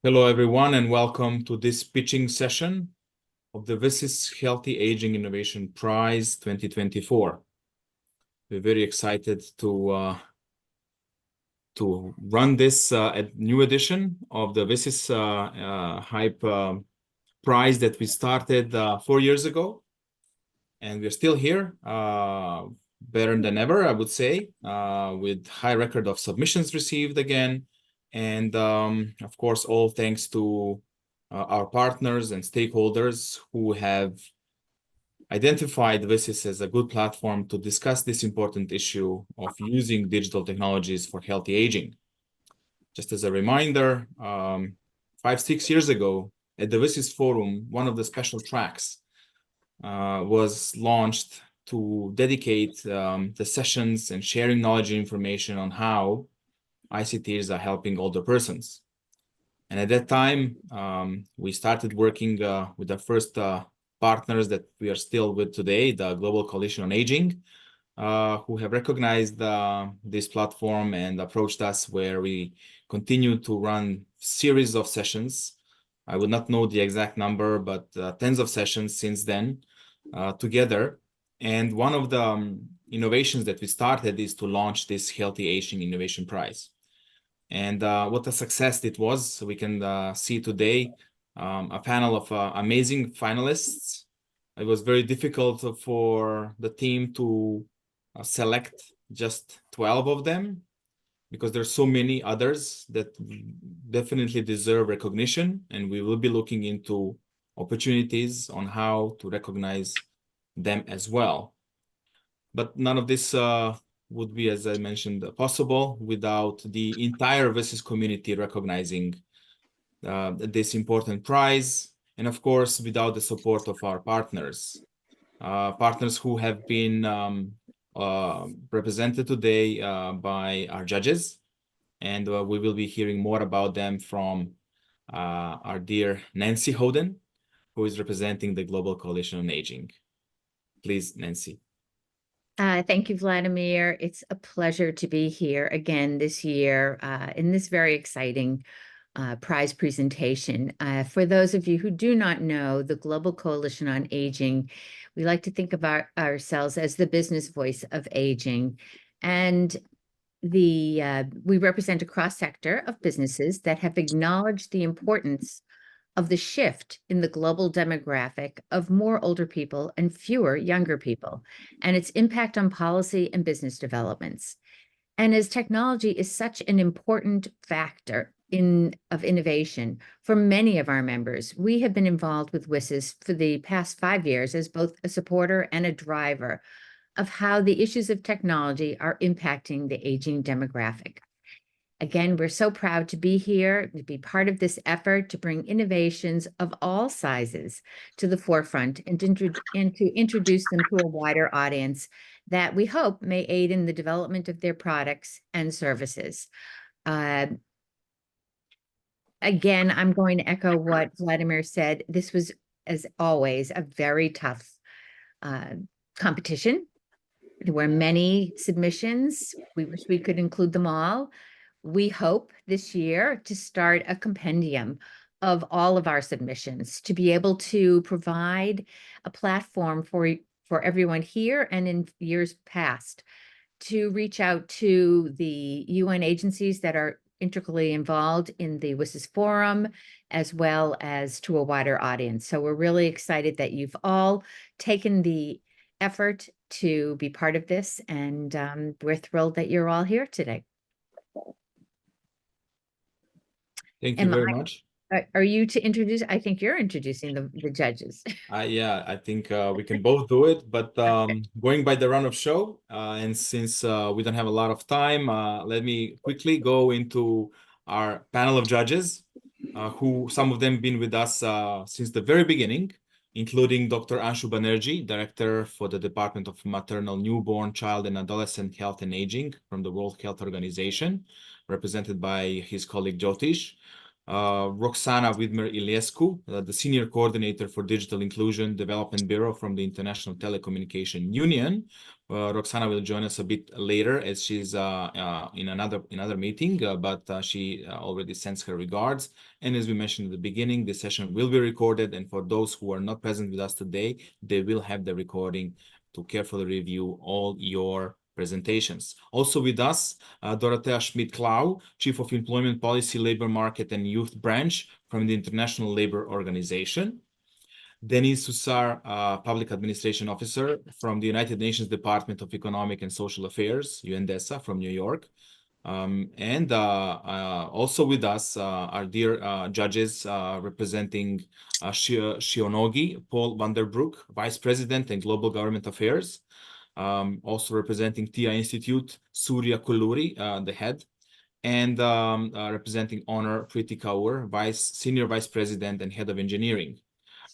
Hello, everyone, and welcome to this pitching session of the WSIS Healthy Aging Innovation Prize 2024. We're very excited to run this new edition of the WSIS Hype Prize that we started 4 years ago. And we're still here, better than ever, I would say, with high record of submissions received again. And of course, all thanks to our partners and stakeholders who have identified WSIS as a good platform to discuss this important issue of using digital technologies for healthy aging. Just as a reminder, 5-6 years ago at the WSIS Forum, one of the special tracks was launched to dedicate the sessions and sharing knowledge and information on how ICTs are helping older persons. And at that time, we started working with the first partners that we are still with today, the Global Coalition on Aging, who have recognized this platform and approached us, where we continue to run series of sessions. I would not know the exact number, but tens of sessions since then together. And one of the innovations that we started is to launch this Healthy Aging Innovation Prize. And what a success it was. We can see today a panel of amazing finalists. It was very difficult for the team to select just 12 of them, because there's so many others that definitely deserve recognition. And we will be looking into opportunities on how to recognize them as well. But none of this would be, as I mentioned, possible without the entire WSIS community recognizing this important prize, and of course, without the support of our partners, partners who have been represented today by our judges, and we will be hearing more about them from our dear Nancy Hoden, who is representing the Global Coalition on Aging. Please, Nancy. Thank you, Vladimir. It's a pleasure to be here again this year in this very exciting prize presentation. For those of you who do not know, the Global Coalition on Aging, we like to think about ourselves as the business voice of aging. And we represent a cross-sector of businesses that have acknowledged the importance of the shift in the global demographic of more older people and fewer younger people, and its impact on policy and business developments. And as technology is such an important factor of innovation for many of our members, we have been involved with WSIS for the past 5 years as both a supporter and a driver of how the issues of technology are impacting the aging demographic. Again, we're so proud to be here, to be part of this effort to bring innovations of all sizes to the forefront and to introduce them to a wider audience that we hope may aid in the development of their products and services. Again, I'm going to echo what Vladimir said. This was, as always, a very tough competition. There were many submissions. We wish we could include them all. We hope this year to start a compendium of all of our submissions to be able to provide a platform for everyone here and in years past to reach out to the UN agencies that are integrally involved in the WSIS Forum, as well as to a wider audience. So we're really excited that you've all taken the effort to be part of this, and we're thrilled that you're all here today. Thank you very much. Are you to introduce? I think you're introducing the judges. Yeah, I think we can both do it, but going by the run of show, and since we don't have a lot of time, let me quickly go into our panel of judges, who some of them been with us since the very beginning, including Dr. Anshu Banerjee, Director for the Department of Maternal, Newborn, Child and Adolescent Health and Aging from the World Health Organization, represented by his colleague Jyotish. Roxana Widmer-Iliescu, the Senior Coordinator for Digital Inclusion Development Bureau from the International Telecommunication Union. Roxana will join us a bit later as she's in another meeting, but she already sends her regards. And as we mentioned at the beginning, this session will be recorded, and for those who are not present with us today, they will have the recording to carefully review all your presentations. Also with us, Dorothea Schmidt-Klau, Chief of Employment Policy, Labor Market and Youth Branch from the International Labor Organization. Denise Sussar, Public Administration Officer from the United Nations Department of Economic and Social Affairs, UNDESA, from New York. And also with us our dear judges representing Shionogi, Paul Vanderbroek, Vice President and Global Government Affairs. Also representing TIA Institute, Surya Kulluri, the head, and representing Honor Preeti Kaur, Senior Vice President and Head of Engineering.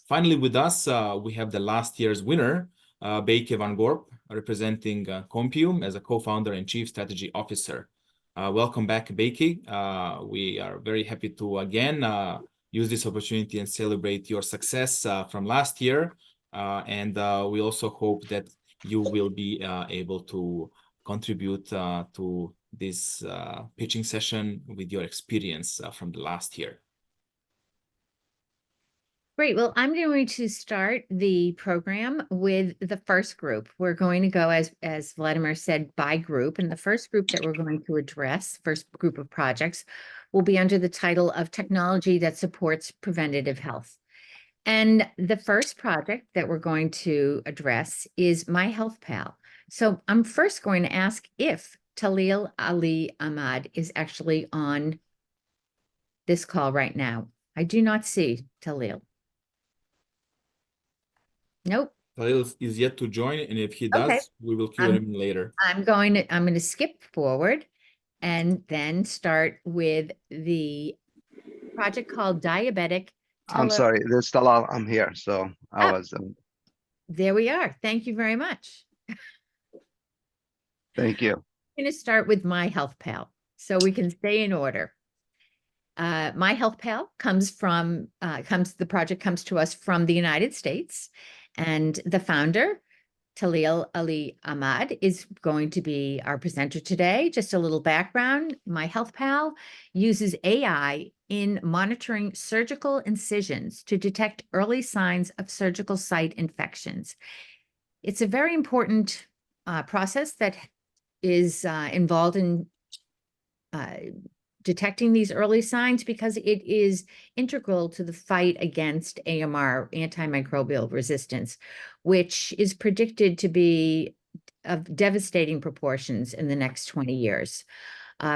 Finally, with us, we have the last year's winner, Beike van Gorp, representing Compium as a co-founder and Chief Strategy Officer. Welcome back, Beike. We are very happy to again use this opportunity and celebrate your success from last year. And we also hope that you will be able to contribute to this pitching session with your experience from the last year. Great. Well, I'm going to start the program with the first group. We're going to go, as Vladimir said, by group. And the first group that we're going to address, first group of projects, will be under the title of Technology that Supports Preventative Health. And the first project that we're going to address is My Health Pal. So I'm first going to ask if Talil Ali Ahmad is actually on this call right now. I do not see Talil. Nope. Talil is yet to join, and if he does, we will cue him later. I'm going to skip forward and then start with the project called Diabetic I'm sorry, this is Talal. I'm here, so I was. There we are. Thank you very much. Thank you. I'm going to start with My Health Pal so we can stay in order. My Health Pal the project comes to us from the United States, and the founder, Talil Ali Ahmad, is going to be our presenter today. Just a little background. My Health Pal uses AI in monitoring surgical incisions to detect early signs of surgical site infections. It's a very important process that is involved in detecting these early signs because it is integral to the fight against AMR, antimicrobial resistance, which is predicted to be of devastating proportions in the next 20 years.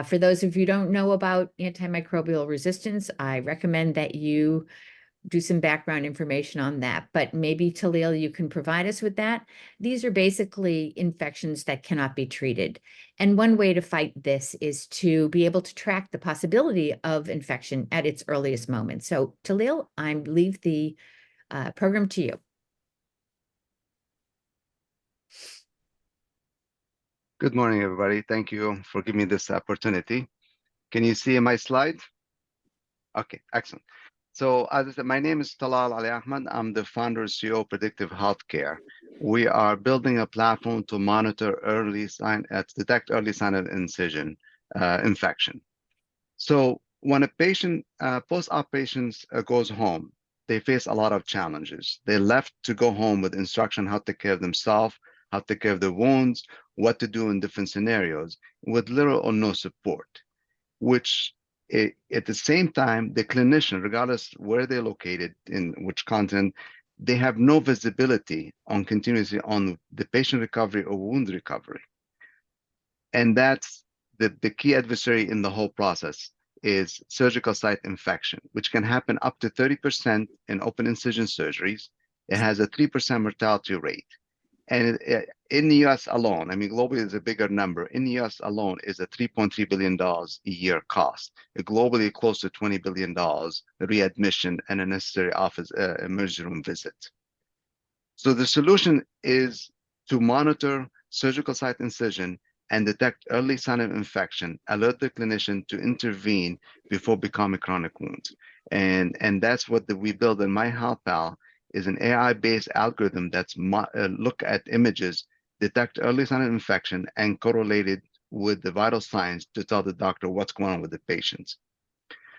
For those of you who don't know about antimicrobial resistance, I recommend that you do some background information on that, but maybe Talil, you can provide us with that. These are basically infections that cannot be treated. And one way to fight this is to be able to track the possibility of infection at its earliest moment. So Talil, I leave the program to you. Good morning, everybody. Thank you for giving me this opportunity. Can you see my slide? Okay, excellent. So as I said, my name is Talal Ali Ahmad. I'm the founder and CEO of Predictive Healthcare. We are building a platform to monitor detect early sign of incision infection. So when a patient, post-op patient goes home, they face a lot of challenges. They're left to go home with instruction how to take care of themselves, how to take care of their wounds, what to do in different scenarios, with little or no support, which at the same time, the clinician, regardless where they're located, in which continent, they have no visibility on continuously on the patient recovery or wound recovery. And that's the key adversary in the whole process is surgical site infection, which can happen up to 30% in open incision surgeries. It has a 3% mortality rate. And in the US alone, I mean, globally is a bigger number. In the US alone is a $3.3 billion a year cost. Globally, close to $20 billion readmission and a necessary office emergency room visit. So the solution is to monitor surgical site incision and detect early sign of infection, alert the clinician to intervene before becoming chronic wounds. And that's what we build in My Health Pal, is an AI-based algorithm that's look at images, detect early sign of infection, and correlate it with the vital signs to tell the doctor what's going on with the patients.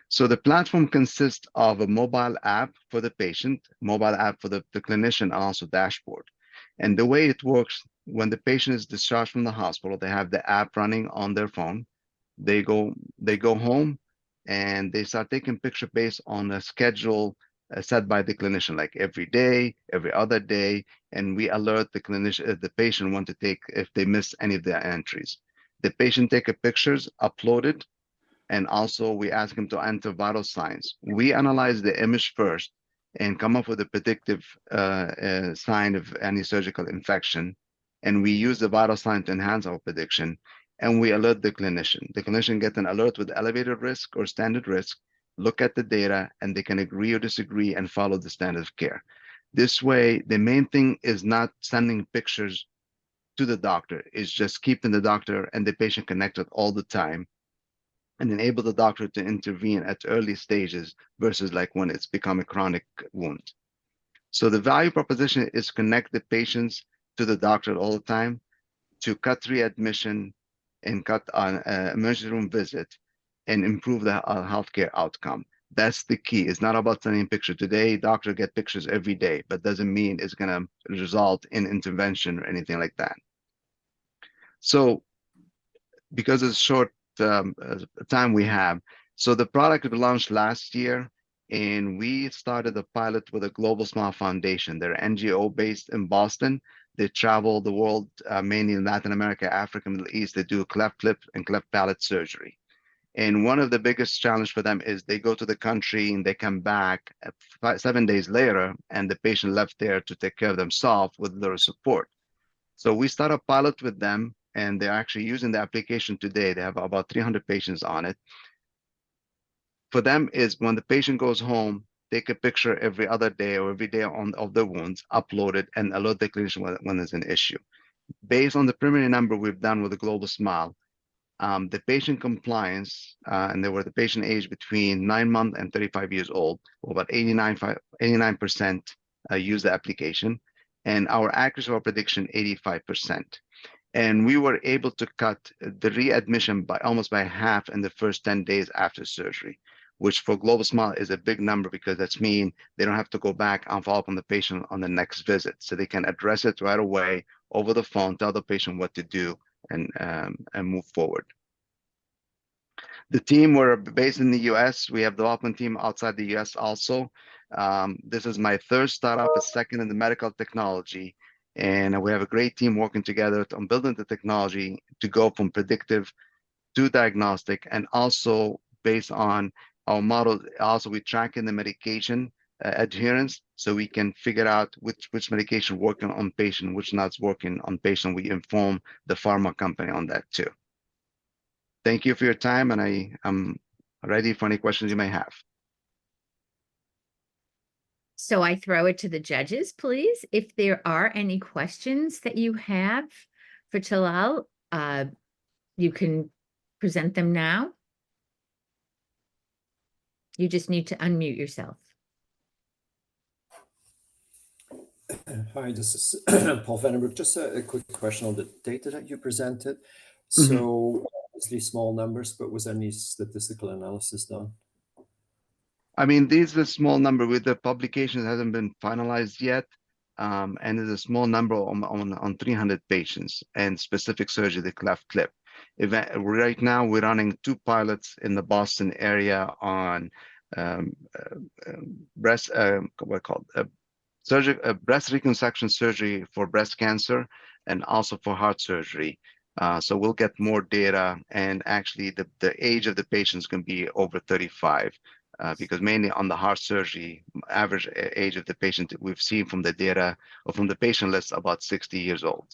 So the platform consists of a mobile app for the patient, mobile app for the clinician, and also dashboard. And the way it works, when the patient is discharged from the hospital, they have the app running on their phone. They go home and they start taking picture based on a schedule set by the clinician, like every day, every other day, and we alert the clinician, the patient, want to take if they miss any of their entries. The patient take a pictures, upload it, and also we ask him to enter vital signs. We analyze the image first and come up with a predictive sign of any surgical infection, and we use the vital sign to enhance our prediction, and we alert the clinician. The clinician gets an alert with elevated risk or standard risk, look at the data, and they can agree or disagree and follow the standard of care. This way, the main thing is not sending pictures to the doctor, it's just keeping the doctor and the patient connected all the time and enable the doctor to intervene at early stages versus like when it's become a chronic wound. So the value proposition is connect the patients to the doctor all the time, to cut readmission and cut on emergency room visit and improve the healthcare outcome. That's the key. It's not about sending a picture. Today, doctor get pictures every day, but doesn't mean it's gonna result in intervention or anything like that. So because it's short time we have, so the product was launched last year, and we started a pilot with a Global Smile Foundation. They're NGO based in Boston. They travel the world, mainly in Latin America, Africa, Middle East. They do cleft lip and cleft palate surgery. And one of the biggest challenge for them is they go to the country and they come back 7 days later, and the patient left there to take care of themselves with little support. So we start a pilot with them, and they're actually using the application today. They have about 300 patients on it. For them is when the patient goes home, take a picture every other day or every day of the wounds, upload it, and alert the clinician when there's an issue. Based on the preliminary number we've done with the Global Smile, the patient compliance, and there were the patient age between 9 months and 35 years old, about 89% use the application, and our accuracy of our prediction, 85%. And we were able to cut the readmission by almost by half in the first 10 days after surgery, which for Global Smile is a big number, because that's mean they don't have to go back and follow up on the patient on the next visit. So they can address it right away over the phone, tell the patient what to do, and move forward. The team were based in the US. We have development team outside the US also. This is my third startup, a second in the medical technology. And we have a great team working together on building the technology to go from predictive to diagnostic, and also based on our model, also we track in the medication adherence, so we can figure out which medication working on patient, which not working on patient. We inform the pharma company on that too. Thank you for your time, and I am ready for any questions you may have. So I throw it to the judges, please. If there are any questions that you have for Talal, you can present them now. You just need to unmute yourself. Hi, this is Paul Vandenbroek. Just a quick question on the data that you presented. So obviously small numbers, but was any statistical analysis done? I mean, these are small number with the publication hasn't been finalized yet. And there's a small number on 300 patients and specific surgery, the cleft lip. Right now, we're running 2 pilots in the Boston area on breast, breast reconstruction surgery for breast cancer, and also for heart surgery. So we'll get more data, and actually the age of the patients can be over 35. Because mainly on the heart surgery, average age of the patient that we've seen from the data or from the patient list, about 60 years old.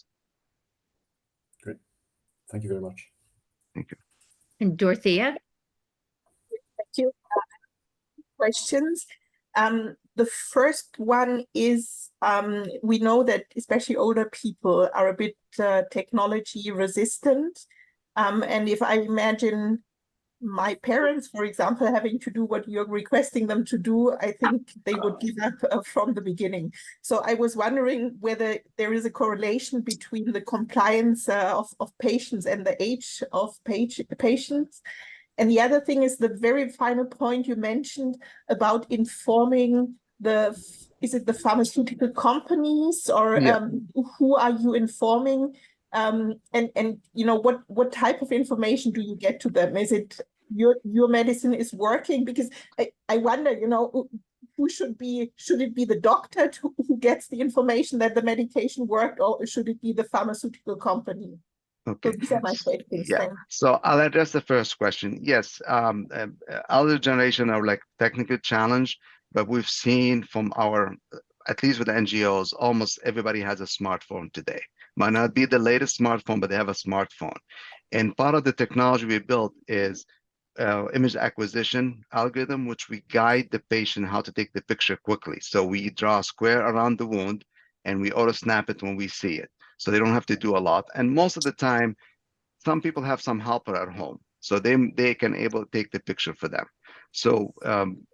Great. Thank you very much. Thank you. And Dorothea? Thank you. Questions. The first one is we know that especially older people are a bit technology resistant. And if I imagine my parents, for example, having to do what you're requesting them to do, I think they would give up from the beginning. So I was wondering whether there is a correlation between the compliance of patients and the age of patients. And the other thing is the very final point you mentioned about informing is it the pharmaceutical companies, or who are you informing? And you know, what type of information do you get to them? Is it your medicine is working? Because I wonder, you know, should it be the doctor who gets the information that the medication worked, or should it be the pharmaceutical company? Okay. So these are my questions. Yeah. Thanks. So I'll address the first question. Yes, elder generation are like technical challenge, but we've seen from our, at least with the NGOs, almost everybody has a smartphone today. Might not be the latest smartphone, but they have a smartphone. And part of the technology we built is image acquisition algorithm, which we guide the patient how to take the picture quickly. So we draw a square around the wound and we auto snap it when we see it. So they don't have to do a lot. And most of the time, some people have some helper at home, so they can able to take the picture for them. So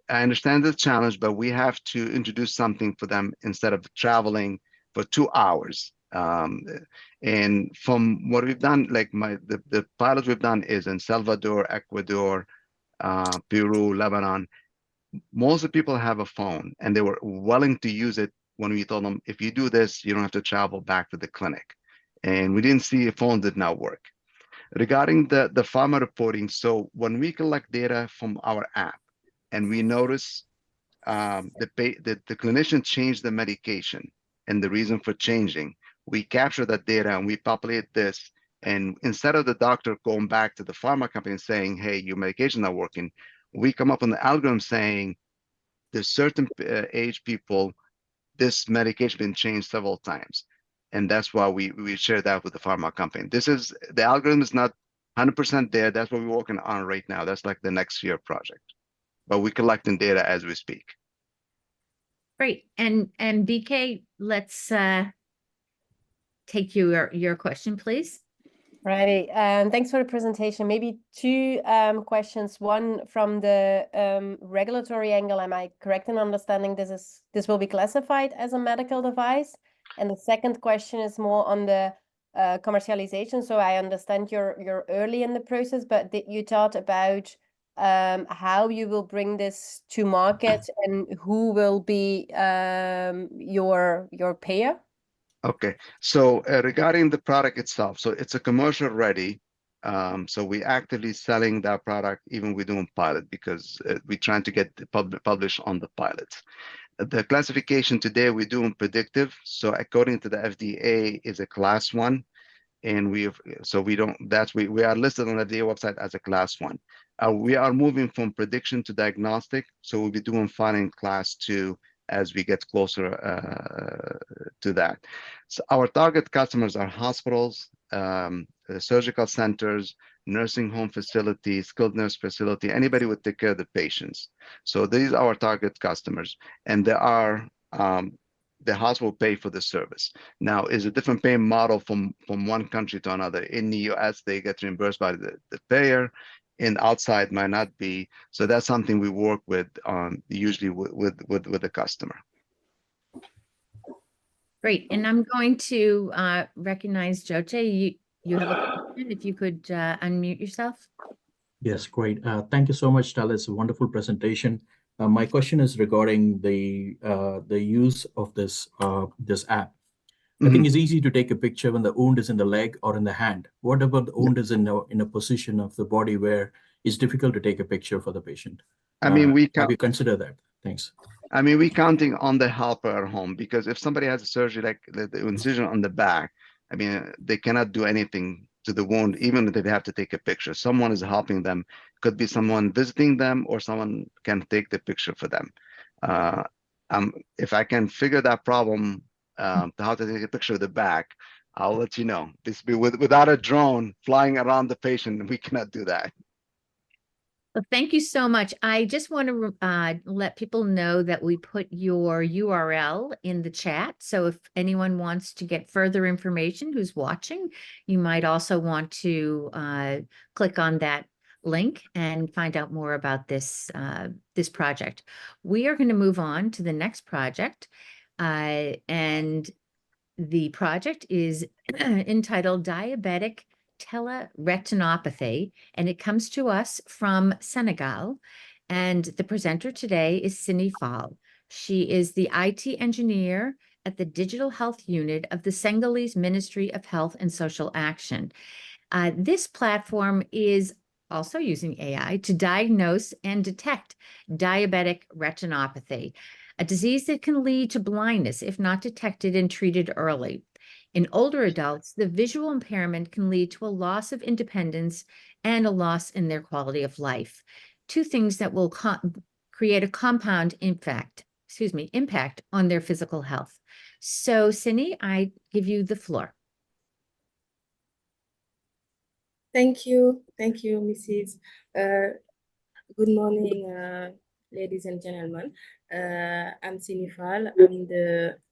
I understand the challenge, but we have to introduce something for them instead of traveling for 2 hours. And from what we've done, like the pilot we've done is in Salvador, Ecuador, Peru, Lebanon. Most of the people have a phone, and they were willing to use it when we told them, if you do this, you don't have to travel back to the clinic. And we didn't see a phone did not work. Regarding the pharma reporting, so when we collect data from our app and we notice the clinician changed the medication and the reason for changing, we capture that data and we populate this. And instead of the doctor going back to the pharma company and saying, hey, your medication not working, we come up with the algorithm saying there's certain age people, this medication been changed several times. And that's why we share that with the pharma company. The algorithm is not 100% there. That's what we're working on right now. That's like the next year project, but we're collecting data as we speak. Great. And BK, let's take your question, please. Righty. Thanks for the presentation. Maybe two questions. One from the regulatory angle. Am I correct in understanding this will be classified as a medical device? And the second question is more on the commercialization. So I understand you're early in the process, but did you talk about how you will bring this to market and who will be your payer? Okay, so regarding the product itself, so it's a commercial ready. So we actively selling that product, even we're doing pilot, because we're trying to get published on the pilots. The classification today we're doing predictive. So according to the FDA is a class 1, and we are listed on the FDA website as a class 1. We are moving from prediction to diagnostic, so we'll be doing filing class 2 as we get closer to that. So our target customers are hospitals, surgical centers, nursing home facilities, skilled nurse facility, anybody would take care of the patients. So these are our target customers, and there are the hospital pay for the service. Now, is a different payment model from one country to another. In the US, they get reimbursed by the payer. And outside might not be. So that's something we work with usually with the customer. Great. And I'm going to recognize Joche. You have a question, if you could unmute yourself. Yes, great. Thank you so much, Tal. It's a wonderful presentation. My question is regarding the use of this app. I think it's easy to take a picture when the wound is in the leg or in the hand. What about the wound is in a position of the body where it's difficult to take a picture for the patient? I mean, have you considered that? Thanks. I mean, we're counting on the helper at home, because if somebody has a surgery like the incision on the back, I mean, they cannot do anything to the wound, even if they have to take a picture. Someone is helping them. Could be someone visiting them, or someone can take the picture for them. If I can figure that problem, how to take a picture of the back, I'll let you know. Without a drone flying around the patient, we cannot do that. Well, thank you so much. I just want to let people know that we put your URL in the chat. So if anyone wants to get further information who's watching, you might also want to click on that link and find out more about this this project. We are going to move on to the next project, and the project is entitled Diabetic Teleretinopathy, and it comes to us from Senegal. And the presenter today is Sini Fall. She is the IT engineer at the Digital Health Unit of the Senegalese Ministry of Health and Social Action. This platform is also using AI to diagnose and detect diabetic retinopathy, a disease that can lead to blindness if not detected and treated early. In older adults, the visual impairment can lead to a loss of independence and a loss in their quality of life. Two things that will create a compound impact on their physical health. So, Sini, I give you the floor. Thank you, Mrs. Good morning, ladies and gentlemen. I'm Sini Fall.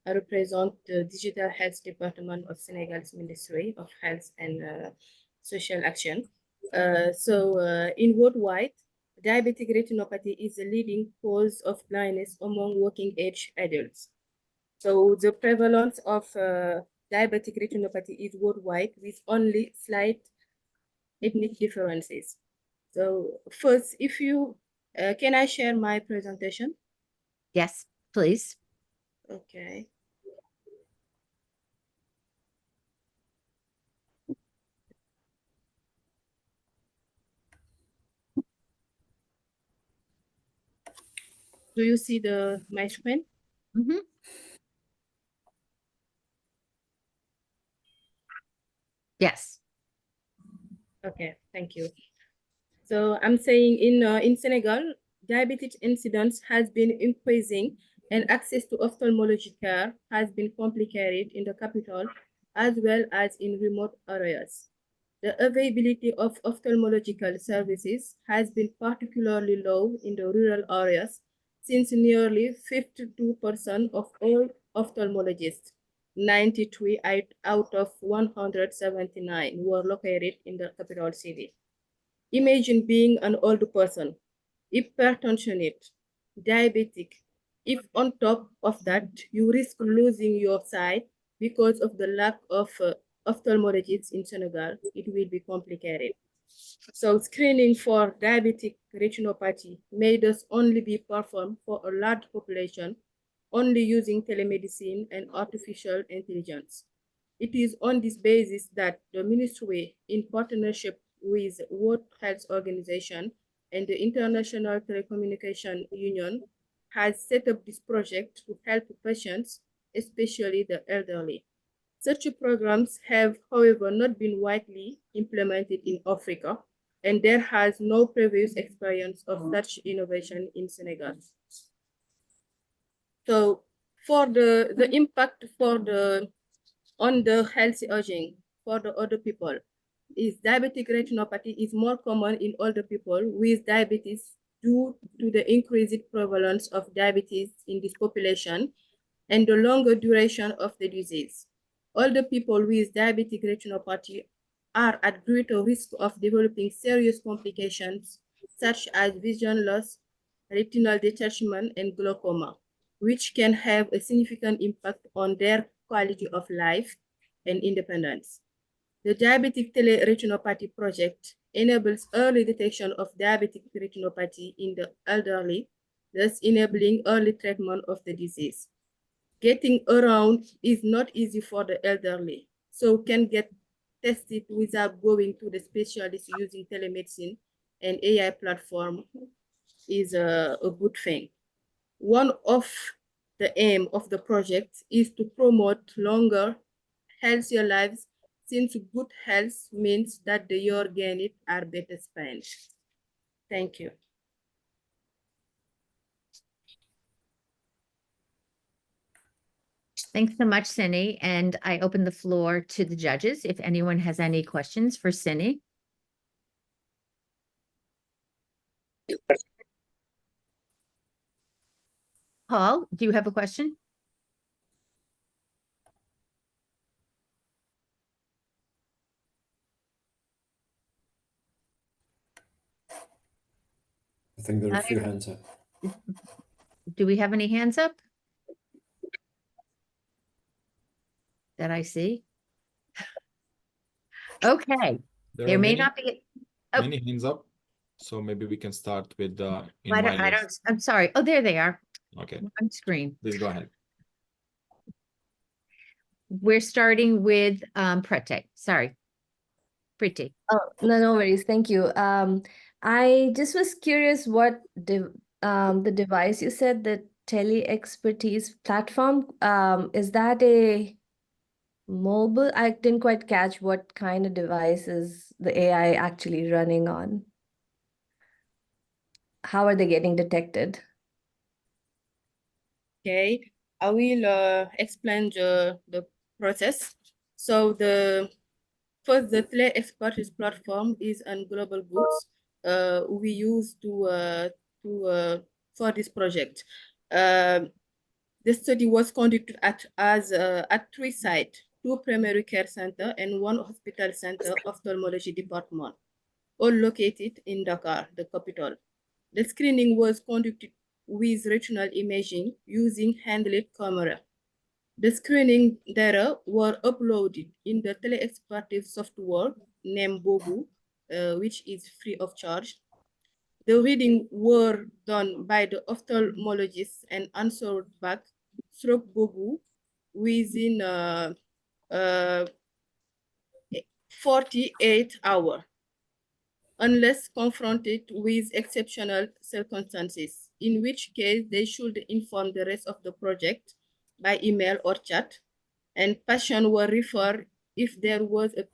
I represent the Digital Health Department of Senegal's Ministry of Health and Social Action. In worldwide, diabetic retinopathy is the leading cause of blindness among working-age adults. So the prevalence of diabetic retinopathy is worldwide with only slight ethnic differences. So first, if you, can I share my presentation? Yes, please. Okay. Do you see my screen? Mm-hmm. Yes. Okay, thank you. So I'm saying in Senegal, diabetes incidence has been increasing and access to ophthalmology care has been complicated in the capital as well as in remote areas. The availability of ophthalmological services has been particularly low in the rural areas, since nearly 52% of all ophthalmologists, 93 out of 179, were located in the capital city. Imagine being an old person, hypertensionate, diabetic. If on top of that, you risk losing your sight because of the lack of ophthalmologists in Senegal, it will be complicated. So screening for diabetic retinopathy may thus only be performed for a large population, only using telemedicine and artificial intelligence. It is on this basis that the ministry, in partnership with World Health Organization and the International Telecommunication Union, has set up this project to help patients, especially the elderly. Such programs have, however, not been widely implemented in Africa, and there has no previous experience of such innovation in Senegal. So for the impact on the healthyaging for the older people is diabetic retinopathy is more common in older people with diabetes due to the increased prevalence of diabetes in this population and the longer duration of the disease. Older people with diabetic retinopathy are at greater risk of developing serious complications such as vision loss, retinal detachment, and glaucoma, which can have a significant impact on their quality of life and independence. The Diabetic Teleretinopathy project enables early detection of diabetic retinopathy in the elderly, thus enabling early treatment of the disease. Getting around is not easy for the elderly, so can get tested without going to the specialist using telemedicine and AI platform is a good thing. One of the aim of the project is to promote longer, healthier lives, since good health means that the year gained are better spent. Thank you. Thanks so much, Sini. And I open the floor to the judges if anyone has any questions for Sini. Paul, do you have a question? I think there are a few hands up. Do we have any hands up? That I see? Okay, there are may many, not be. Oh. many hands up. So maybe we can start with in I my don't, list. I'm sorry. Oh, there they are Okay, on screen. please go ahead. We're starting with Prete. Sorry. Prete. Oh, no worries. Thank you. I just was curious what the device you said, the tele expertise platform, is that a mobile? I didn't quite catch what kind of device is the AI actually running on. How are they getting detected? Okay, I will explain the process. So the tele-expertise platform is a global goods we use for this project. The study was conducted at 3 sites, 2 primary care center and 1 hospital center ophthalmology department, all located in Dakar, the capital. The screening was conducted with retinal imaging using handheld camera. The screening data were uploaded in the tele-expertise software named Bogu, which is free of charge. The reading were done by the ophthalmologist and answered back through Bogu within 48 hours, unless confronted with exceptional circumstances, in which case they should inform the rest of the project by email or chat, and patients were referred if there was a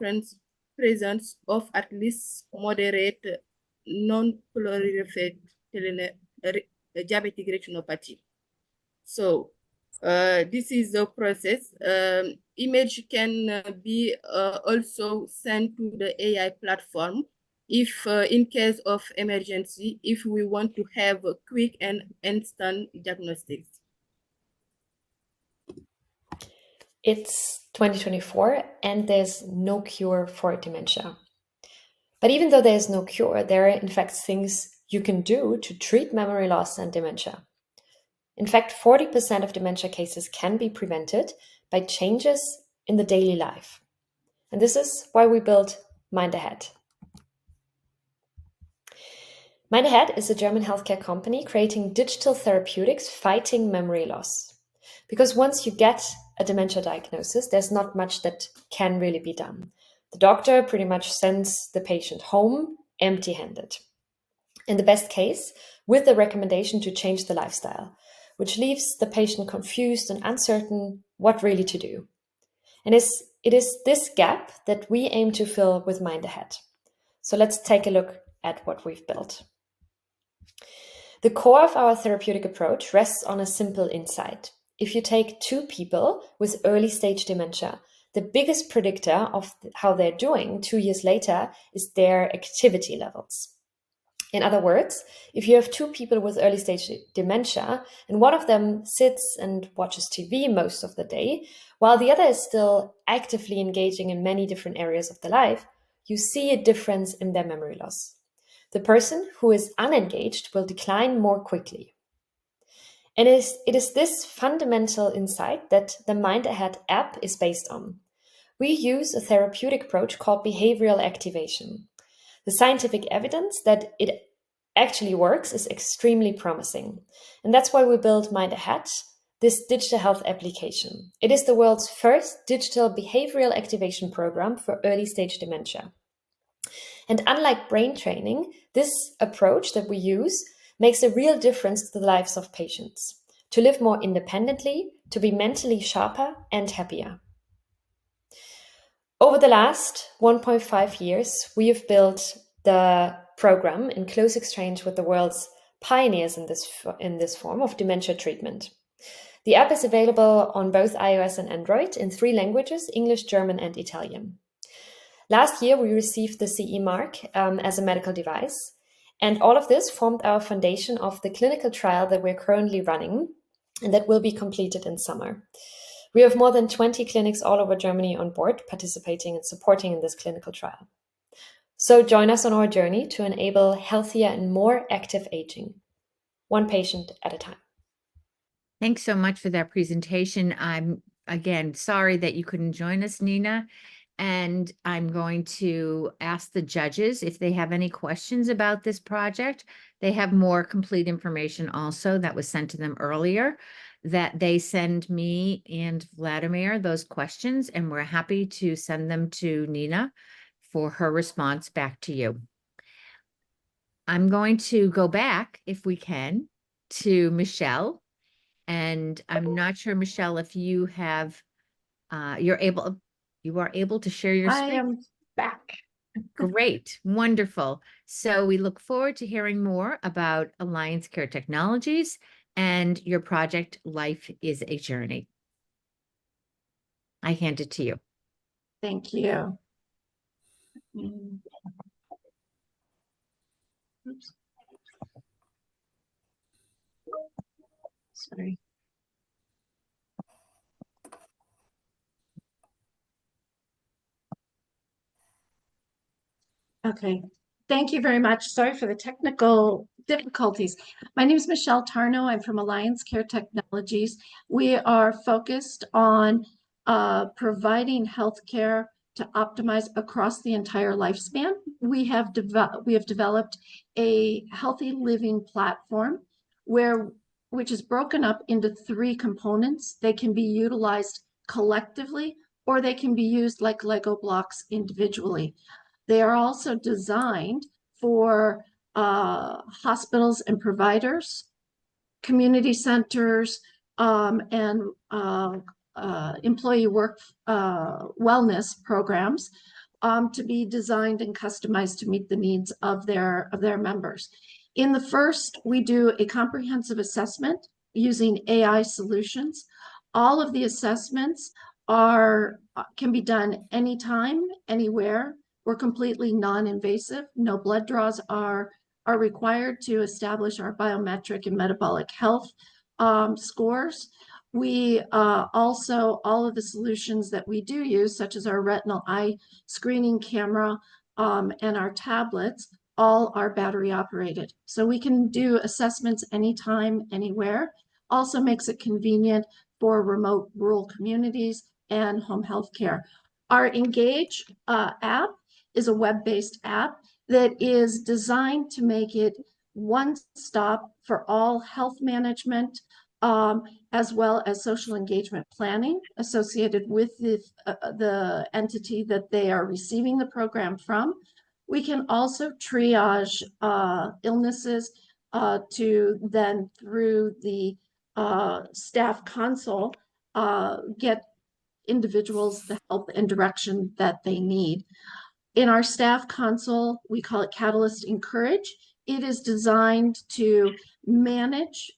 presence of at least moderate non-proliferative diabetic retinopathy. So this is the process. Image can be also sent to the AI platform if in case of emergency, if we want to have a quick and instant diagnostics. It's 2024 and there's no cure for dementia. But even though there's no cure, there are in fact things you can do to treat memory loss and dementia. In fact, 40% of dementia cases can be prevented by changes in the daily life. And this is why we built Mind Ahead. Mind Ahead is a German healthcare company creating digital therapeutics fighting memory loss. Because once you get a dementia diagnosis, there's not much that can really be done. The doctor pretty much sends the patient home empty-handed. In the best case, with the recommendation to change the lifestyle, which leaves the patient confused and uncertain what really to do. And it is this gap that we aim to fill with Mind Ahead. So let's take a look at what we've built. The core of our therapeutic approach rests on a simple insight. If you take 2 people with early stage dementia, the biggest predictor of how they're doing 2 years later is their activity levels. In other words, if you have 2 people with early stage dementia and one of them sits and watches TV most of the day, while the other is still actively engaging in many different areas of their life, you see a difference in their memory loss. The person who is unengaged will decline more quickly. And it is this fundamental insight that the Mind Ahead app is based on. We use a therapeutic approach called behavioral activation. The scientific evidence that it actually works is extremely promising. And that's why we built Mind Ahead, this digital health application. It is the world's first digital behavioral activation program for early stage dementia. And unlike brain training, this approach that we use makes a real difference to the lives of patients, to live more independently, to be mentally sharper and happier. Over the last 1.5 years, we have built the program in close exchange with the world's pioneers in this form of dementia treatment. The app is available on both iOS and Android in 3 languages, English, German, and Italian. Last year, we received the CE mark as a medical device, and all of this formed our foundation of the clinical trial that we're currently running and that will be completed in summer. We have more than 20 clinics all over Germany on board, participating and supporting in this clinical trial. So join us on our journey to enable healthier and more active aging, one patient at a time. Thanks so much for that presentation. I'm, again, sorry that you couldn't join us, Nina. And I'm going to ask the judges if they have any questions about this project. They have more complete information also that was sent to them earlier, that they send me and Vladimir those questions, and we're happy to send them to Nina for her response back to you. I'm going to go back, if we can, to Michelle. And I'm not sure, Michelle, if you have, you are able to share your screen. I am back. Great, wonderful. So we look forward to hearing more about Alliance Care Technologies and your project, Life is a Journey. I hand it to you. Thank you. Oops. Sorry. Okay, thank you very much. Sorry for the technical difficulties. My name is Michelle Tarno. I'm from Alliance Care Technologies. We are focused on providing healthcare to optimize across the entire lifespan. We have developed a healthy living platform which is broken up into 3 components. They can be utilized collectively, or they can be used like Lego blocks individually. They are also designed for hospitals and providers, community centers, and employee work wellness programs to be designed and customized to meet the needs of their members. In the first, we do a comprehensive assessment using AI solutions. All of the assessments can be done anytime, anywhere. We're completely non-invasive. No blood draws are required to establish our biometric and metabolic health scores. We also, all of the solutions that we do use, such as our retinal eye screening camera and our tablets, all are battery operated. So we can do assessments anytime, anywhere. Also makes it convenient for remote rural communities and home health care. Our Engage app is a web-based app that is designed to make it one stop for all health management, as well as social engagement planning associated with the entity that they are receiving the program from. We can also triage illnesses to then, through the staff console, get individuals the help and direction that they need. In our staff console, we call it Catalyst Encourage. It is designed to manage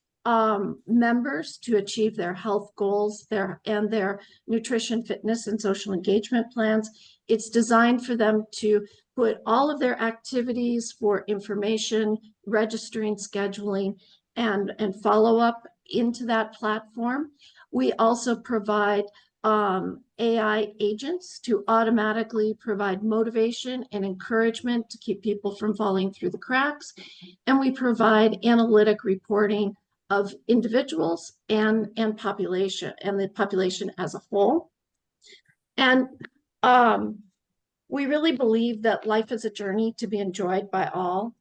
members to achieve their health goals, their nutrition, fitness, and social engagement plans. It's designed for them to put all of their activities for information, registering, scheduling, and follow-up into that platform. We also provide AI agents to automatically provide motivation and encouragement to keep people from falling through the cracks. And we provide analytic reporting of individuals and population, and the population as a whole. And we really believe that life is a journey to be enjoyed by all.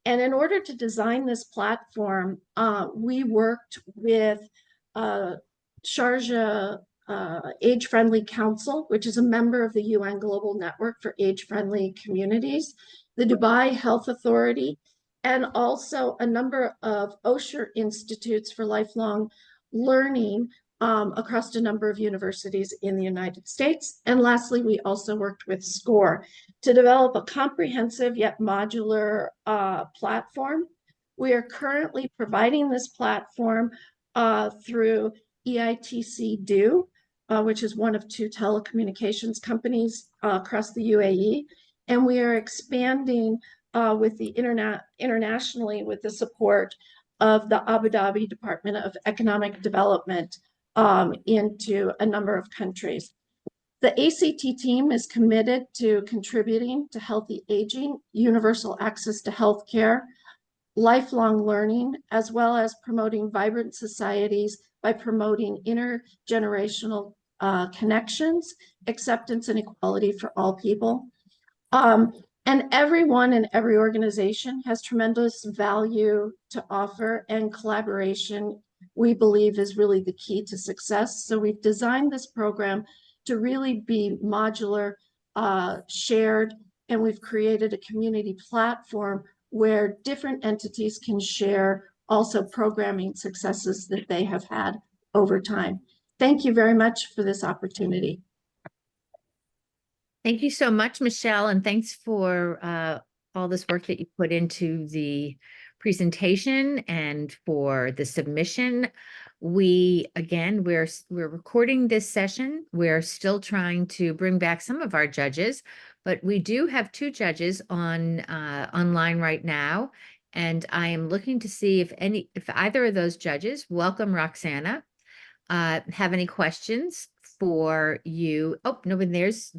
And in order to design this platform, we worked with Sharjah Age-Friendly Council, which is a member of the UN Global Network for Age-Friendly Communities, the Dubai Health Authority, and also a number of Osher Institutes for Lifelong Learning across a number of universities in the United States. And lastly, we also worked with SCORE to develop a comprehensive yet modular platform. We are currently providing this platform through EITC DO, which is one of 2 telecommunications companies across the UAE. And we are expanding with the internationally with the support of the Abu Dhabi Department of Economic Development into a number of countries. The ACT team is committed to contributing to healthy aging, universal access to healthcare, lifelong learning, as well as promoting vibrant societies by promoting intergenerational connections, acceptance, and equality for all people. And everyone in every organization has tremendous value to offer, and collaboration, we believe, is really the key to success. So we've designed this program to really be modular, shared, and we've created a community platform where different entities can share also programming successes that they have had over time. Thank you very much for this opportunity. Thank you so much, Michelle, and thanks for all this work that you put into the presentation and for the submission. We're recording this session. We're still trying to bring back some of our judges, but we do have 2 judges online right now, and I am looking to see if either of those judges, welcome Roxana, have any questions for you. Oh, no, and there's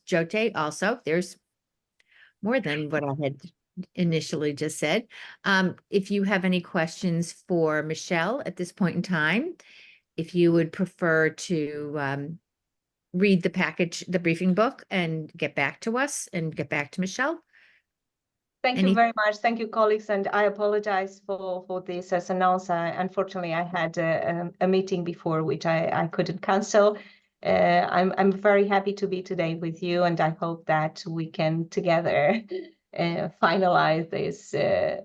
Jote also. There's more than what I had initially just said. If you have any questions for Michelle at this point in time, if you would prefer to read the briefing book and get back to us and get back to Michelle. Thank you very much. Thank you, colleagues. And I apologize for this as announced. Unfortunately, I had a meeting before which I couldn't cancel. I'm very happy to be today with you, and I hope that we can together finalize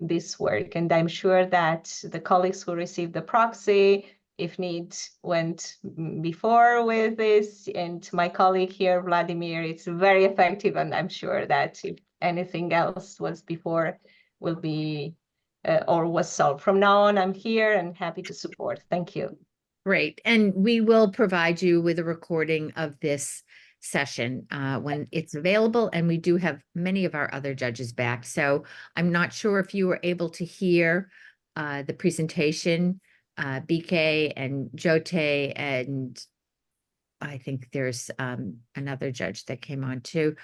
this work. And I'm sure that the colleagues who received the proxy, if need, went before with this, and my colleague here, Vladimir, it's very effective, and I'm sure that if anything else was before will be or was solved. From now on, I'm here and happy to support. Thank you. Great. And we will provide you with a recording of this session when it's available. And we do have many of our other judges back. So I'm not sure if you were able to hear the presentation, BK and Jote, and I think there's another judge that came on too.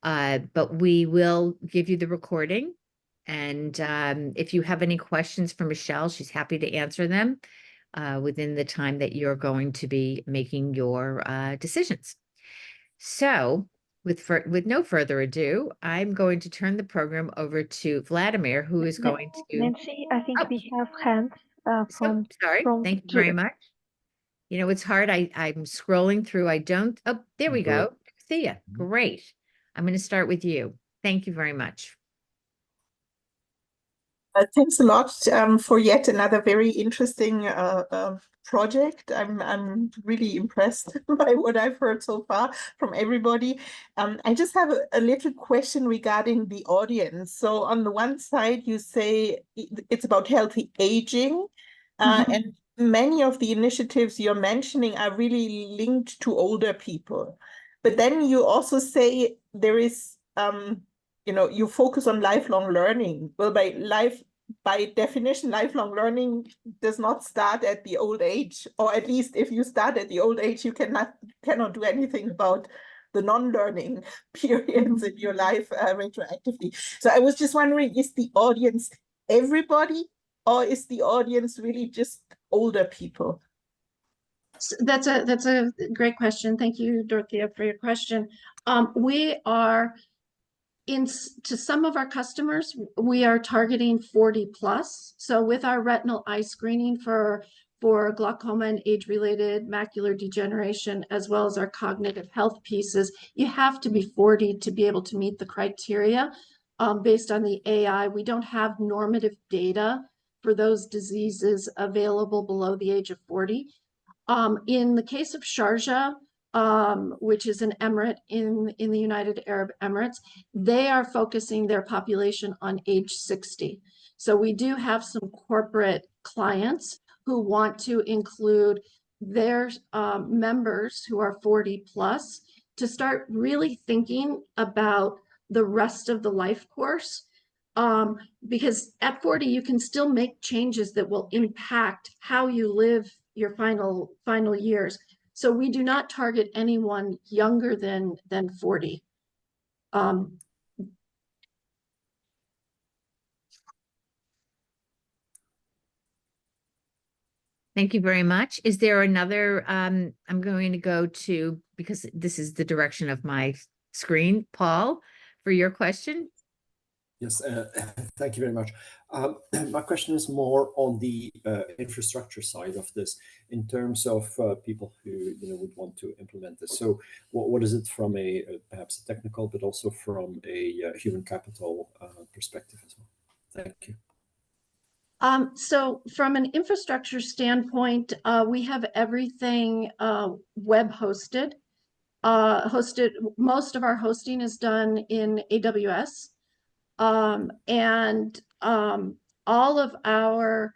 But we will give you the recording. And if you have any questions for Michelle, she's happy to answer them within the time that you're going to be making your decisions. So with no further ado, I'm going to turn the program over to Vladimir, who is going to... Nancy, I think we have hands from... Sorry, thank you very much. You know, it's hard. I'm scrolling through. Oh, there we go. See ya. Great. I'm going to start with you. Thank you very much. Thanks a lot for yet another very interesting project. I'm really impressed by what I've heard so far from everybody. I just have a little question regarding the audience. So on the one side, you say it's about healthy aging, and many of the initiatives you're mentioning are really linked to older people. But then you also say there is, you focus on lifelong learning. Well, by definition, lifelong learning does not start at the old age, or at least if you start at the old age, you cannot do anything about the non-learning periods in your life retroactively. So I was just wondering, is the audience everybody, or is the audience really just older people? So that's a great question. Thank you, Dorothea, for your question. We are to some of our customers, we are targeting 40 plus. So with our retinal eye screening for glaucoma and age-related macular degeneration, as well as our cognitive health pieces, you have to be 40 to be able to meet the criteria based on the AI. We don't have normative data for those diseases available below the age of 40. In the case of Sharjah, which is an emirate in the United Arab Emirates, they are focusing their population on age 60. So we do have some corporate clients who want to include their members who are 40 plus to start really thinking about the rest of the life course Because at 40, you can still make changes that will impact how you live your final years. So we do not target anyone younger than 40. Thank you very much. Is there another, I'm going to go to, because this is the direction of my screen, Paul, for your question. Yes, thank you very much. My question is more on the infrastructure side of this, in terms of people who would want to implement this. So, what is it from a perhaps a technical, but also from a human capital perspective as well? Thank you. So from an infrastructure standpoint, we have everything web hosted. Most of our hosting is done in AWS. And all of our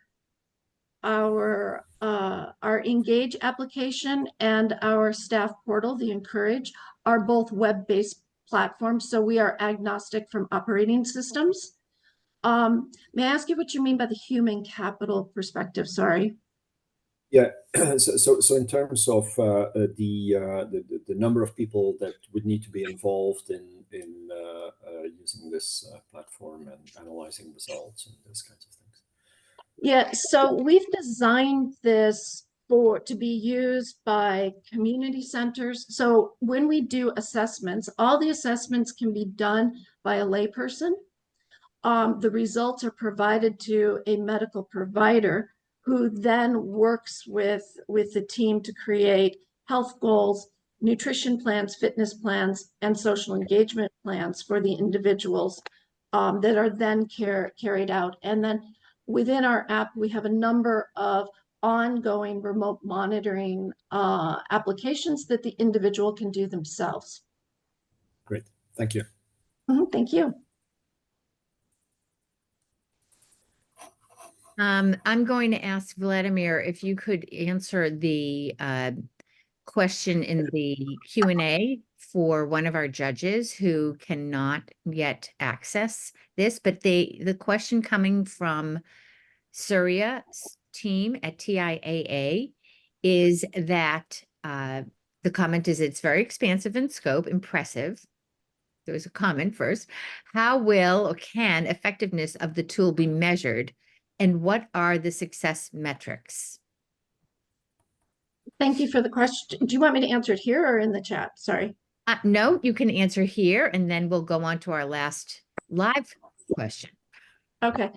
Engage application and our staff portal, the Encourage, are both web-based platforms. So we are agnostic from operating systems. May I ask you what you mean by the human capital perspective? Sorry. Yeah, so in terms of the number of people that would need to be involved in using this platform and analyzing results and those kinds of things. Yeah, so we've designed this to be used by community centers. So when we do assessments, all the assessments can be done by a layperson. The results are provided to a medical provider who then works with the team to create health goals, nutrition plans, fitness plans, and social engagement plans for the individuals that are then carried out. And then within our app, we have a number of ongoing remote monitoring applications that the individual can do themselves. Great, thank you. Thank you. I'm going to ask Vladimir if you could answer the question in the Q&A for one of our judges who cannot yet access this, but the question coming from Surya's team at TIAA is that the comment is it's very expansive in scope, impressive. There's a comment first. How will or can effectiveness of the tool be measured? And what are the success metrics? Thank you for the question. Do you want me to answer it here or in the chat? Sorry. No, you can answer here, and then we'll go on to our last live question. Okay,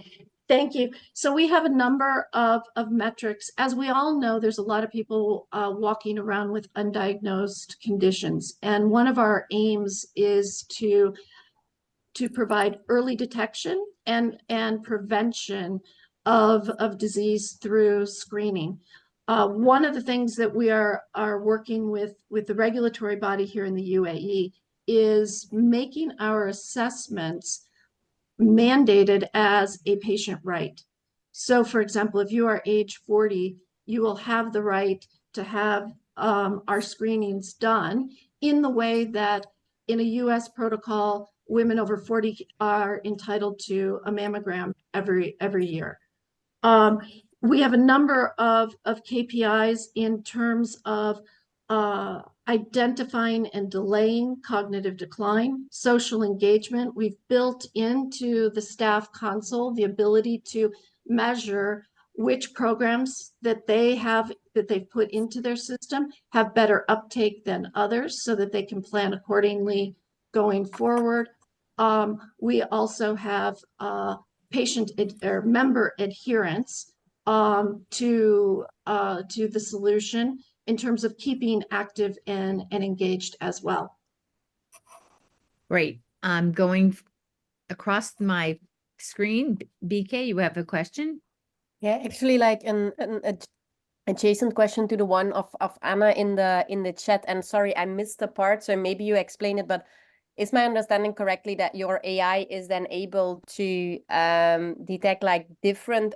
thank you. So we have a number of metrics. As we all know, there's a lot of people walking around with undiagnosed conditions. And one of our aims is to provide early detection and prevention of disease through screening. One of the things that we are working with the regulatory body here in the UAE is making our assessments mandated as a patient right. So for example, if you are age 40, you will have the right to have our screenings done in the way that in a US protocol, women over 40 are entitled to a mammogram every year. We have a number of KPIs in terms of identifying and delaying cognitive decline, social engagement. We've built into the staff console the ability to measure which programs that they've put into their system have better uptake than others so that they can plan accordingly going forward. We also have patient or member adherence to the solution in terms of keeping active and engaged as well. Great. I'm going across my screen. BK, you have a question? Yeah, actually, like an adjacent question to the one of Anna in the chat. And sorry, I missed the part, so maybe you explain it, but is my understanding correctly that your AI is then able to detect like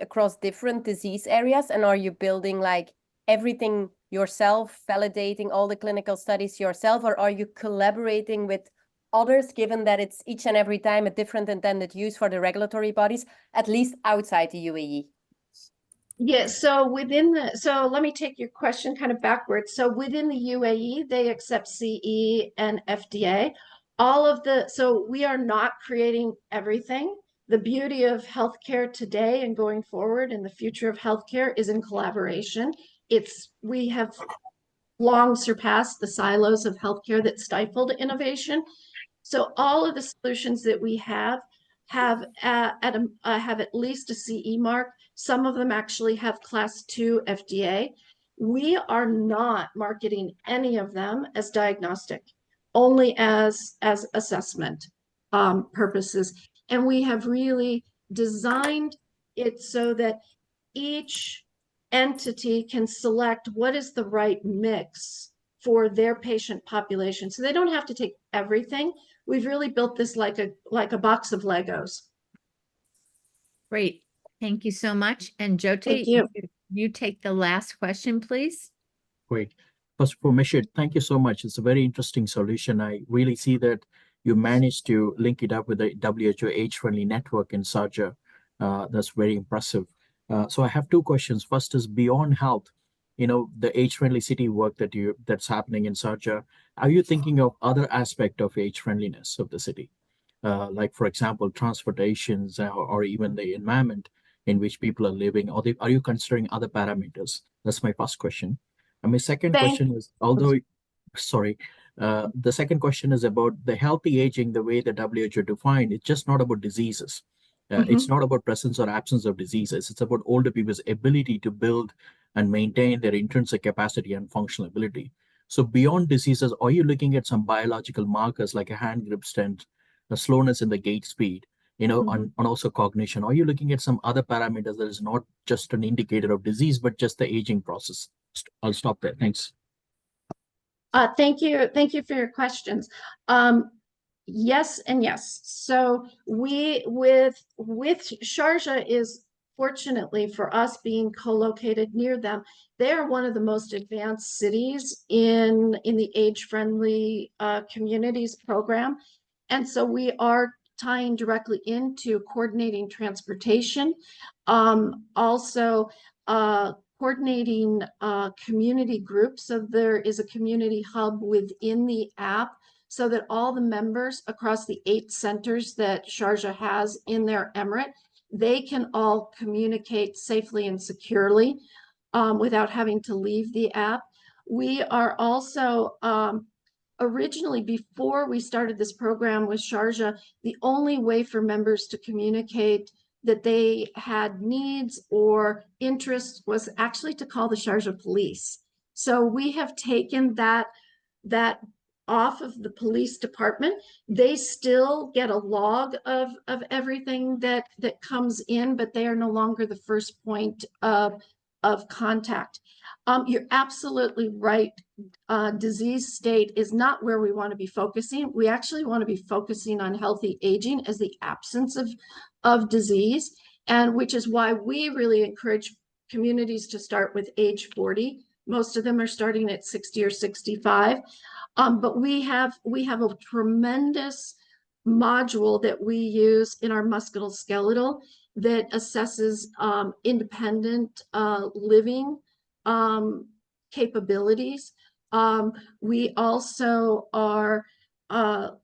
across different disease areas? And are you building like everything yourself, validating all the clinical studies yourself, or are you collaborating with others, given that it's each and every time a different intended use for the regulatory bodies, at least outside the UAE? Yes, so let me take your question kind of backwards. So within the UAE, they accept CE and FDA. So we are not creating everything. The beauty of healthcare today and going forward and the future of healthcare is in collaboration. We have long surpassed the silos of healthcare that stifled innovation. So all of the solutions that we have at least a CE mark. Some of them actually have Class 2 FDA. We are not marketing any of them as diagnostic, only as assessment purposes. And we have really designed it so that each entity can select what is the right mix for their patient population. So they don't have to take everything. We've really built this like a box of Legos. Great. Thank you so much. And Thank Jyoti, you take the last question, please. Great. First of all, Meshid, thank you so much. It's a very interesting solution. I really see that you managed to link it up with the WHO age-friendly network in Sharjah. That's very impressive. So I have two questions. First is beyond health, the age-friendly city work that's happening in Sharjah. Are you thinking of other aspect of age-friendliness of the city? Like, for example, transportations or even the environment in which people are living? Or are you considering other parameters? That's my first question. And my second question is, the second question is about the healthy aging, the way the WHO defined. It's just not about diseases. It's not about presence or absence of diseases. It's about older people's ability to build and maintain their intrinsic capacity and functional ability. So beyond diseases, are you looking at some biological markers like a hand grip strength, a slowness in the gait speed, and also cognition? Are you looking at some other parameters that is not just an indicator of disease, but just the aging process? I'll stop there. Thanks. Thank you. Thank you for your questions. Yes and yes. So with Sharjah is, fortunately for us, being co-located near them, they are one of the most advanced cities in the age-friendly communities program. And so we are tying directly into coordinating transportation, also coordinating community groups. So there is a community hub within the app so that all the members across the 8 centers that Sharjah has in their emirate, they can all communicate safely and securely without having to leave the app. We are also originally, before we started this program with Sharjah, the only way for members to communicate that they had needs or interests was actually to call the Sharjah police. So we have taken that off of the police department. They still get a log of everything that comes in, but they are no longer the first point of contact. You're absolutely right. Disease state is not where we want to be focusing. We actually want to be focusing on healthy aging as the absence of disease, and which is why we really encourage communities to start with age 40. Most of them are starting at 60 or 65. But we have a tremendous module that we use in our musculoskeletal that assesses independent living capabilities. We also are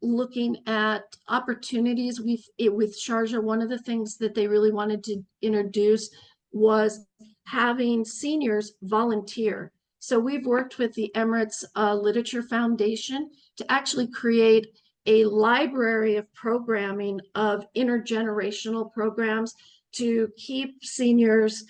looking at opportunities with Sharjah. One of the things that they really wanted to introduce was having seniors volunteer. So we've worked with the Emirates Literature Foundation to actually create a library of programming of intergenerational programs to keep seniors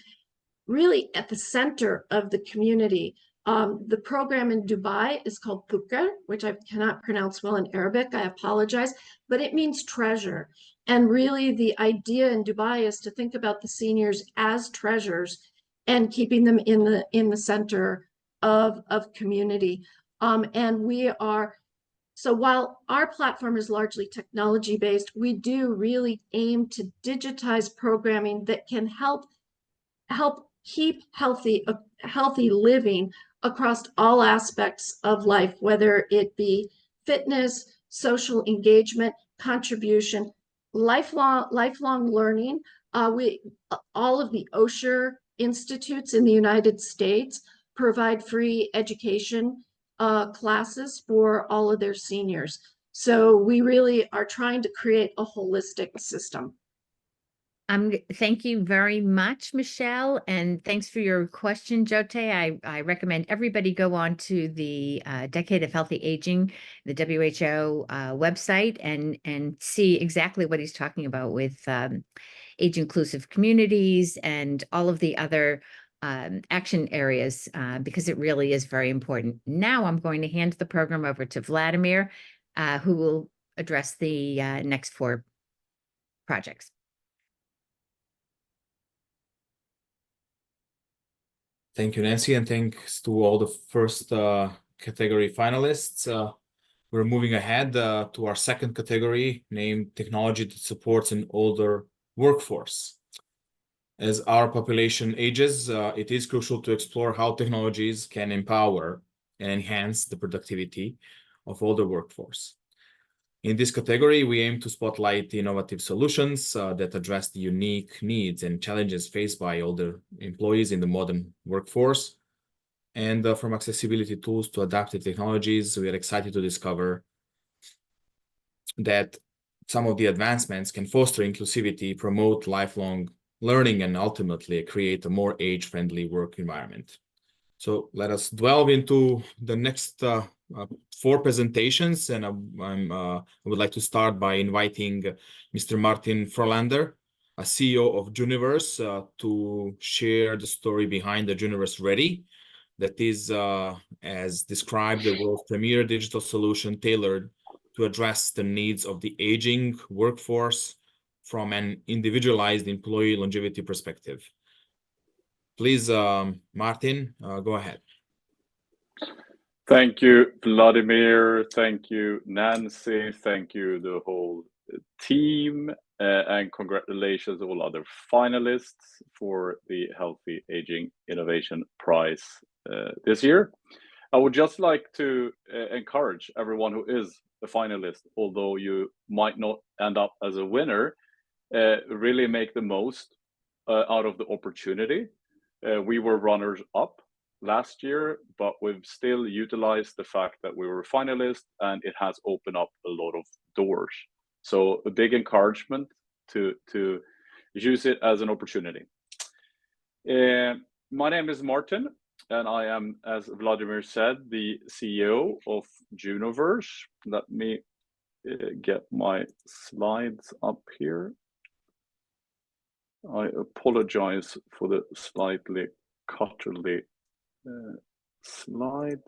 really at the center of the community. The program in Dubai is called Pukar, which I cannot pronounce well in Arabic. I apologize, but it means treasure. And really the idea in Dubai is to think about the seniors as treasures and keeping them in the center of community. And so while our platform is largely technology based, we do really aim to digitize programming that can help keep healthy living across all aspects of life, whether it be fitness, social engagement, contribution, lifelong learning. All of the OSHA institutes in the United States provide free education classes for all of their seniors. So we really are trying to create a holistic system. Thank you very much, Michelle, and thanks for your question, Jote. I recommend everybody go on to the Decade of Healthy Aging, the WHO website, and see exactly what he's talking about with age-inclusive communities and all of the other action areas, because it really is very important. Now I'm going to hand the program over to Vladimir, who will address the next 4 projects. Thank you, Nancy, and thanks to all the first category finalists. We're moving ahead to our second category, named Technology that Supports an Older Workforce. As our population ages, it is crucial to explore how technologies can empower and enhance the productivity of older workforce. In this category, we aim to spotlight innovative solutions that address the unique needs and challenges faced by older employees in the modern workforce. And from accessibility tools to adaptive technologies, we are excited to discover that some of the advancements can foster inclusivity, promote lifelong learning, and ultimately create a more age-friendly work environment. So let us delve into the next 4 presentations, and I would like to start by inviting Mr. Martin Frolander, a CEO of Junoverse, to share the story behind the Junoverse Ready, that is, as described, the world's premier digital solution tailored to address the needs of the aging workforce from an individualized employee longevity perspective. Please, Martin, go ahead. Thank you, Vladimir. Thank you, Nancy. Thank you, the whole team. And congratulations to all other finalists for the Healthy Aging Innovation Prize this year. I would just like to encourage everyone who is a finalist, although you might not end up as a winner, really make the most out of the opportunity. We were runners up last year, but we've still utilized the fact that we were a finalist, and it has opened up a lot of doors. So a big encouragement to use it as an opportunity. My name is Martin, and I am, as Vladimir said, the CEO of Junoverse. Let me get my slides up here. I apologize for the slightly cutterly slides.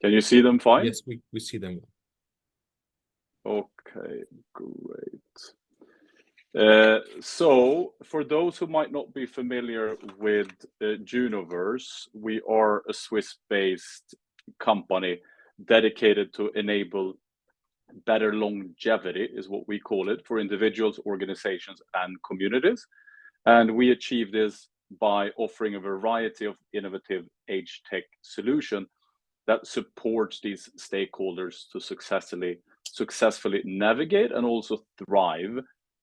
Can you see them fine? Yes, we see them. Okay, great. So for those who might not be familiar with Junoverse, we are a Swiss-based company dedicated to enable better longevity, is what we call it, for individuals, organizations, and communities. And we achieve this by offering a variety of innovative age tech solutions that supports these stakeholders to successfully navigate and also thrive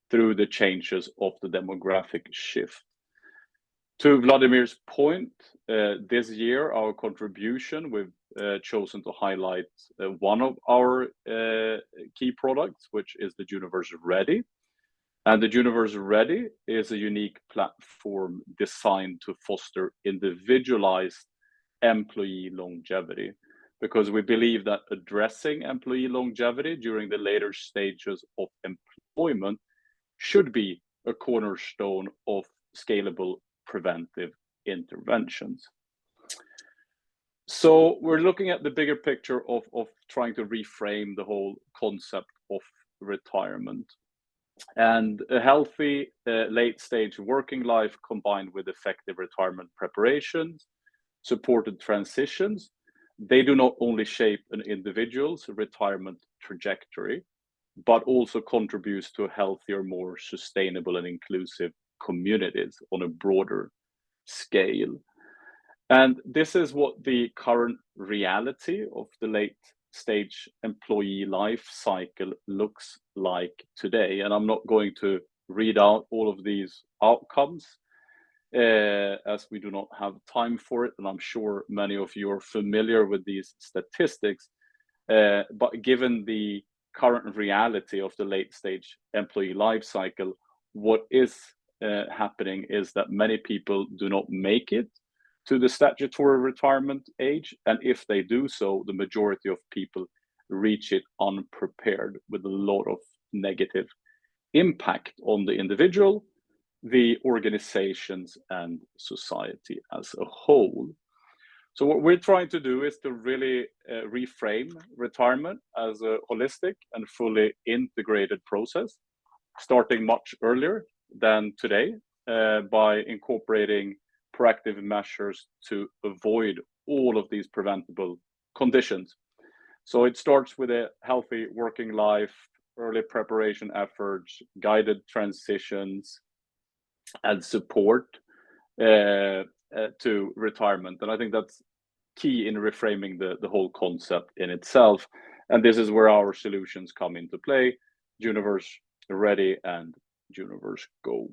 through the changes of the demographic shift. To Vladimir's point, this year, our contribution, we've chosen to highlight one of our key products, which is the Junoverse Ready. And the Junoverse Ready is a unique platform designed to foster individualized employee longevity, because we believe that addressing employee longevity during the later stages of employment should be a cornerstone of scalable preventive interventions. So we're looking at the bigger picture of trying to reframe the whole concept of retirement. And a healthy late-stage working life combined with effective retirement preparations, supported transitions, they do not only shape an individual's retirement trajectory, but also contributes to healthier, more sustainable and inclusive communities on a broader scale. And this is what the current reality of the late stage employee life cycle looks like today. And I'm not going to read out all of these outcomes as we do not have time for it. And I'm sure many of you are familiar with these statistics. But given the current reality of the late stage employee life cycle, what is happening is that many people do not make it to the statutory retirement age. And if they do so, the majority of people reach it unprepared, with a lot of negative impact on the individual, the organizations, and society as a whole. So what we're trying to do is to really reframe retirement as a holistic and fully integrated process, starting much earlier than today, by incorporating proactive measures to avoid all of these preventable conditions. So it starts with a healthy working life, early preparation efforts, guided transitions, and support to retirement. And I think that's key in reframing the whole concept in itself. And this is where our solutions come into play: Junoverse Ready and Junoverse Go.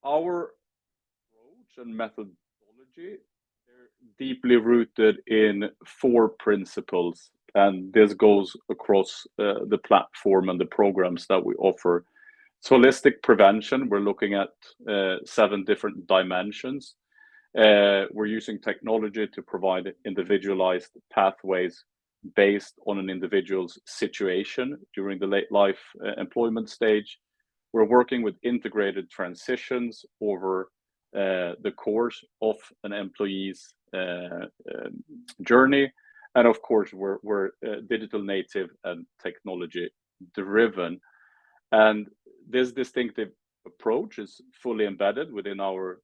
Our approach and methodology, they're deeply rooted in 4 principles, and this goes across the platform and the programs that we offer. So holistic prevention, we're looking at 7 different dimensions. We're using technology to provide individualized pathways based on an individual's situation during the late life employment stage. We're working with integrated transitions over the course of an employee's journey. And of course, we're digital native and technology driven. And this distinctive approach is fully embedded within our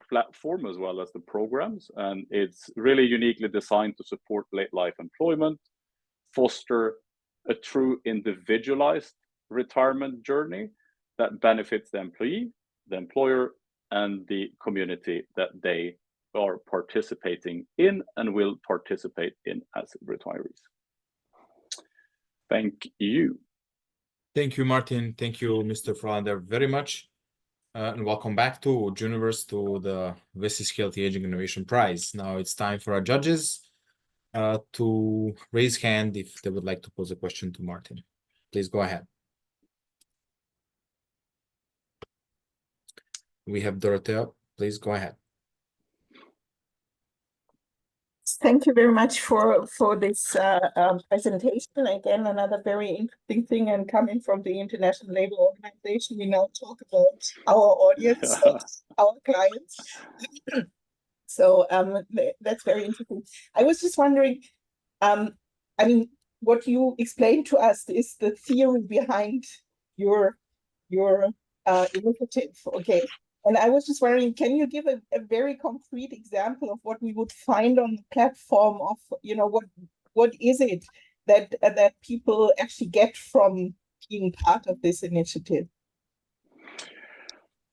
platform as well as the programs. And it's really uniquely designed to support late life employment, foster a true individualized retirement journey that benefits the employee, the employer, and the community that they are participating in and will participate in as retirees. Thank you. Thank you, Martin. Thank you, Mr. Frolander, very much. And welcome back to Junoverse, to the WSIS Healthy Aging Innovation Prize. Now it's time for our judges to raise hand if they would like to pose a question to Martin. Please go ahead. We have Dorothea. Please go ahead. Thank you very much for this presentation. Again, another very interesting thing, and coming from the International Labour Organization, we now talk about our audience, our clients. So that's very interesting. I was just wondering, I mean, what you explained to us is the theory behind your initiative, okay? And I was just wondering, can you give a very concrete example of what we would find on the platform of, you know, what is it that people actually get from being part of this initiative?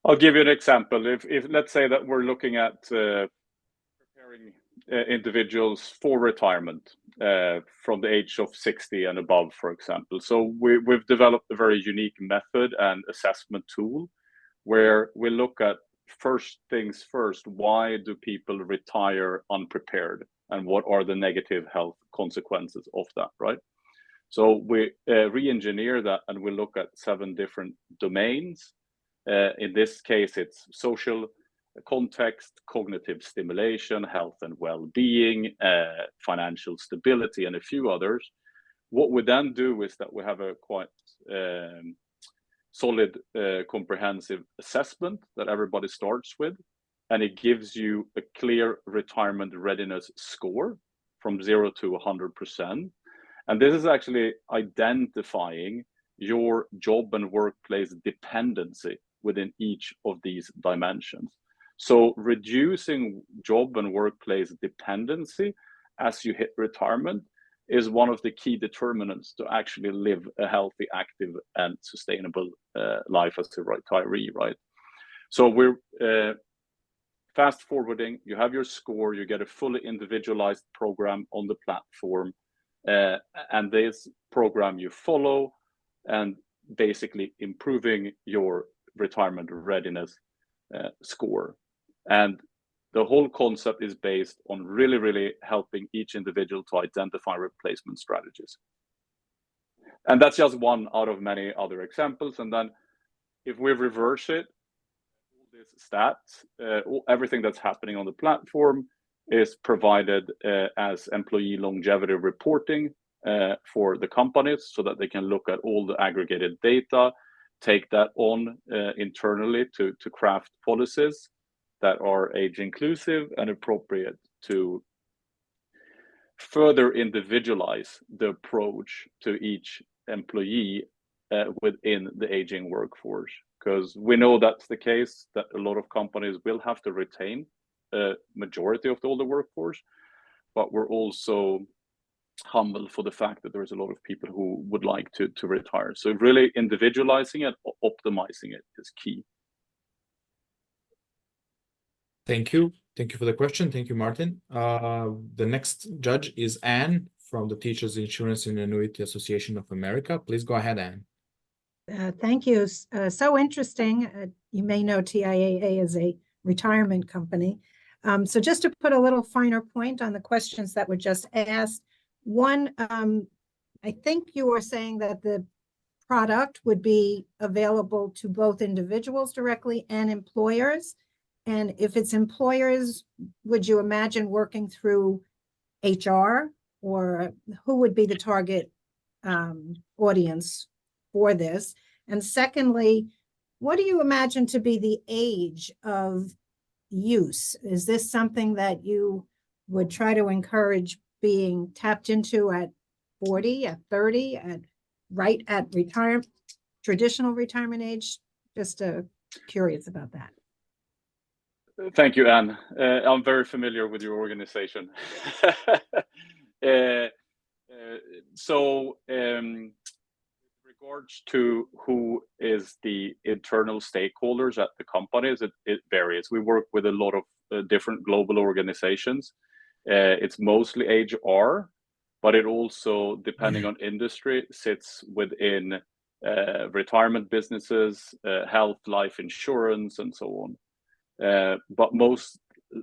I'll give you an example. If let's say that we're looking at preparing individuals for retirement from the age of 60 and above, for example. So we've developed a very unique method and assessment tool where we look at, first things first, why do people retire unprepared and what are the negative health consequences of that, right? So we re-engineer that and we look at 7 different domains. In this case, it's social context, cognitive stimulation, health and well-being, financial stability, and a few others. What we then do is that we have a quite solid, comprehensive assessment that everybody starts with, and it gives you a clear retirement readiness score from 0 to 100%. And this is actually identifying your job and workplace dependency within each of these dimensions. So reducing job and workplace dependency as you hit retirement is one of the key determinants to actually live a healthy, active, and sustainable life as a retiree, right? So we're fast forwarding. You have your score, you get a fully individualized program on the platform, and this program you follow, and basically improving your retirement readiness score. And the whole concept is based on really helping each individual to identify replacement strategies. And that's just one out of many other examples. And then if we reverse it, all these stats, everything that's happening on the platform is provided as employee longevity reporting for the companies, so that they can look at all the aggregated data, take that on internally to craft policies that are age inclusive and appropriate to further individualize the approach to each employee within the aging workforce. Because we know that's the case, that a lot of companies will have to retain a majority of the older workforce, but we're also humble for the fact that there's a lot of people who would like to retire. So really individualizing it, optimizing it is key. Thank you. Thank you for the question. Thank you, Martin. The next judge is Anne from the Teachers Insurance and Annuity Association of America. Please go ahead, Anne. Thank you. So interesting. You may know TIAA is a retirement company. So just to put a little finer point on the questions that were just asked, one, I think you were saying that the product would be available to both individuals directly and employers. And if it's employers, would you imagine working through HR, or who would be the target audience for this? And secondly, what do you imagine to be the age of use? Is this something that you would try to encourage being tapped into at 40, at 30, right at retirement, traditional retirement age? Just curious about that. Thank you, Anne. I'm very familiar with your organization. So in regards to who is the internal stakeholders at the companies, it varies. We work with a lot of different global organizations. It's mostly HR, but it also, depending on industry, sits within retirement businesses, health, life insurance, and so on. But most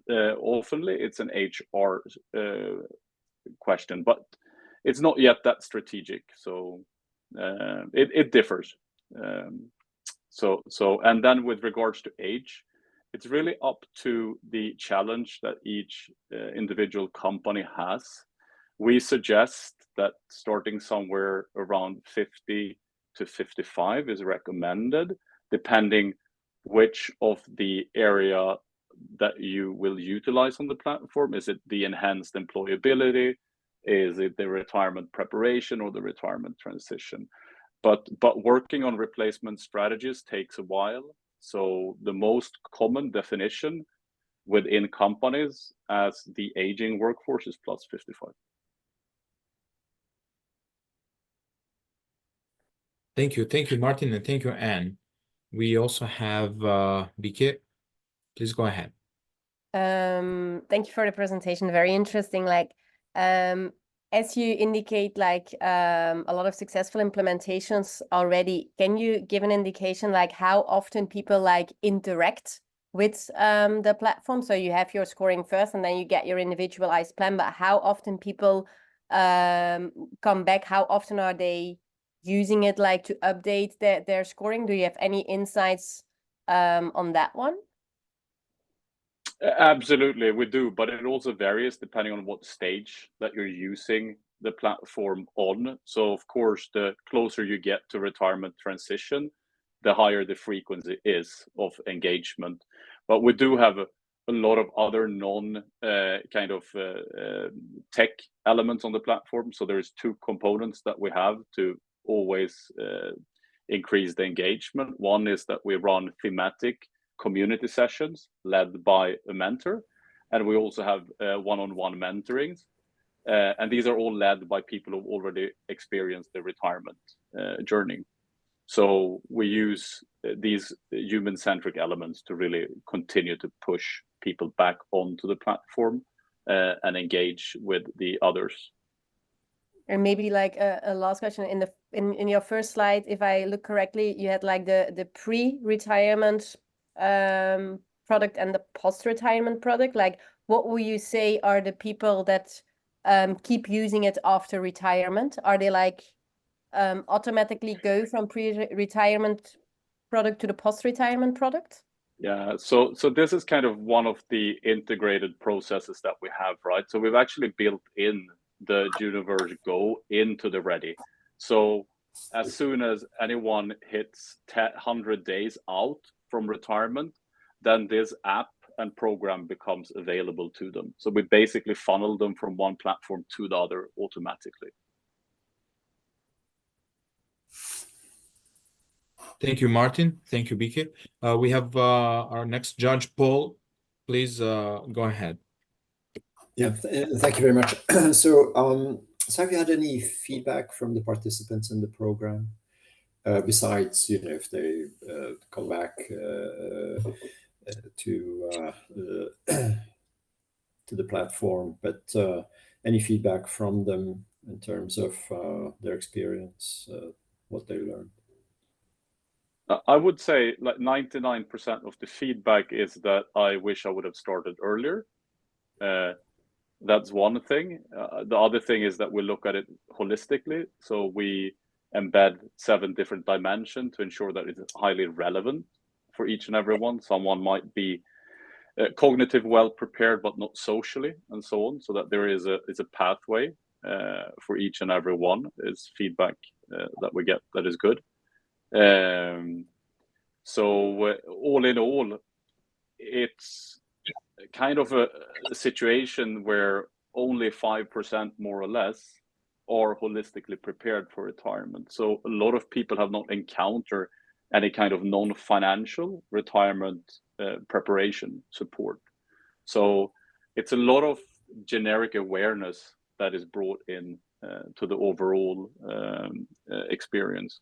oftenly, it's an HR question, but it's not yet that strategic. So it differs. And then with regards to age, it's really up to the challenge that each individual company has. We suggest that starting somewhere around 50 to 55 is recommended, depending which of the area that you will utilize on the platform. Is it the enhanced employability? Is it the retirement preparation or the retirement transition? But working on replacement strategies takes a while. So the most common definition within companies as the aging workforce is plus 55. Thank you, Martin, and thank you, Anne. We also have Bike. Please go ahead. Thank you for the presentation. Very interesting. As you indicate, a lot of successful implementations already. Can you give an indication how often people interact with the platform? So you have your scoring first, and then you get your individualized plan. But how often people come back? How often are they using it to update their scoring? Do you have any insights on that one? Absolutely, we do, but it also varies depending on what stage that you're using the platform on. So of course, the closer you get to retirement transition, the higher the frequency is of engagement. But we do have a lot of other tech elements on the platform. So there's two components that we have to always increase the engagement. One is that we run thematic community sessions led by a mentor, and we also have one-on-one mentorings, and these are all led by people who've already experienced the retirement journey. So we use these human-centric elements to really continue to push people back onto the platform and engage with the others. And maybe like a last question, in your first slide, if I look correctly, you had like the pre-retirement product and the post-retirement product. Like, what will you say are the people that keep using it after retirement? Are they like automatically go from pre-retirement product to the post-retirement product? Yeah, so this is kind of one of the integrated processes that we have, right? So we've actually built in the Junoverse Go into the Ready. So as soon as anyone hits 100 days out from retirement, then this app and program becomes available to them. So we basically funnel them from one platform to the other automatically. Thank you, Martin. Thank you, Bike. We have our next judge, Paul. Please go ahead. Yeah, thank you very much. So have you had any feedback from the participants in the program? Besides, if they come back to the platform, but any feedback from them in terms of their experience, what they learned? I would say like 99% of the feedback is that I wish I would have started earlier. That's one thing. The other thing is that we look at it holistically. So we embed 7 different dimensions to ensure that it's highly relevant for each and every one. Someone might be cognitive well prepared, but not socially, and so on. So that there is a pathway for each and every one is feedback that we get that is good. So all in all, it's kind of a situation where only 5% more or less are holistically prepared for retirement. So a lot of people have not encountered any kind of non-financial retirement preparation support. So it's a lot of generic awareness that is brought in to the overall experience.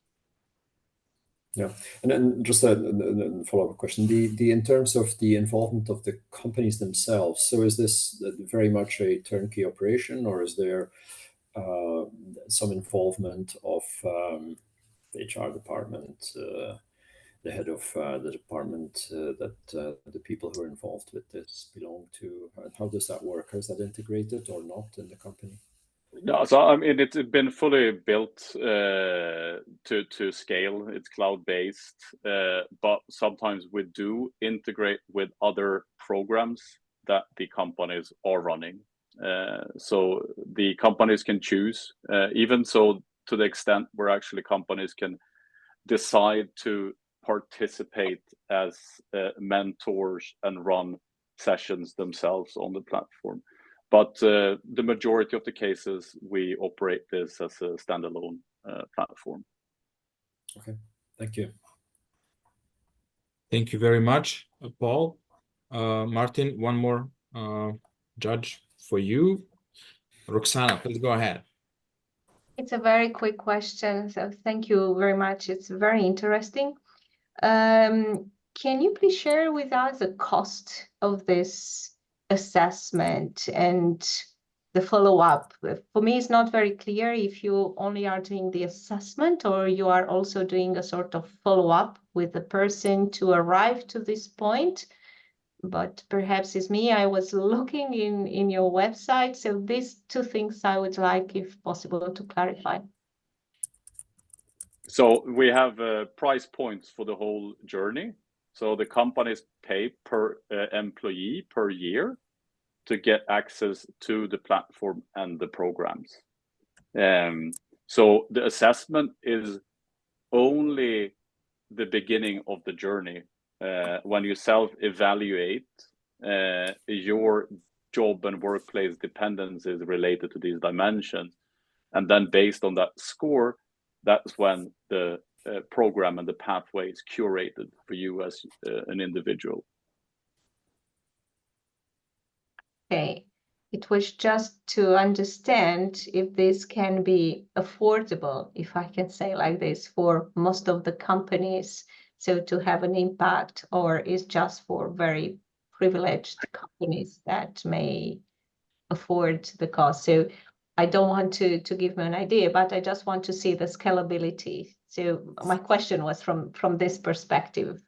Yeah, and then just a follow-up question. The in terms of the involvement of the companies themselves, so is this very much a turnkey operation, or is there some involvement of the HR department, the head of the department that the people who are involved with this belong to? How does that work? Is that integrated or not in the company? Yeah, so I mean, it's been fully built to scale. It's cloud-based, but sometimes we do integrate with other programs that the companies are running. So the companies can choose, even so to the extent where actually companies can decide to participate as mentors and run sessions themselves on the platform. But the majority of the cases, we operate this as a standalone platform. Okay, thank you. Thank you very much, Paul. Martin, one more judge for you. Roxana, please go ahead. It's a very quick question, so thank you very much. It's very interesting. Can you please share with us the cost of this assessment and the follow-up? For me, it's not very clear if you only are doing the assessment or you are also doing a sort of follow-up with the person to arrive to this point. But perhaps it's me, I was looking in your website. So these 2 things I would like, if possible, to clarify. So we have price points for the whole journey. So the companies pay per employee per year to get access to the platform and the programs. So the assessment is only the beginning of the journey. When you self-evaluate your job and workplace dependencies related to these dimensions, and then based on that score, that's when the program and the pathway is curated for you as an individual. Okay. It was just to understand if this can be affordable, if I can say like this, for most of the companies, so to have an impact, or is just for very privileged companies that may afford the cost. So I don't want to give me an idea, but I just want to see the scalability. So my question was from this perspective,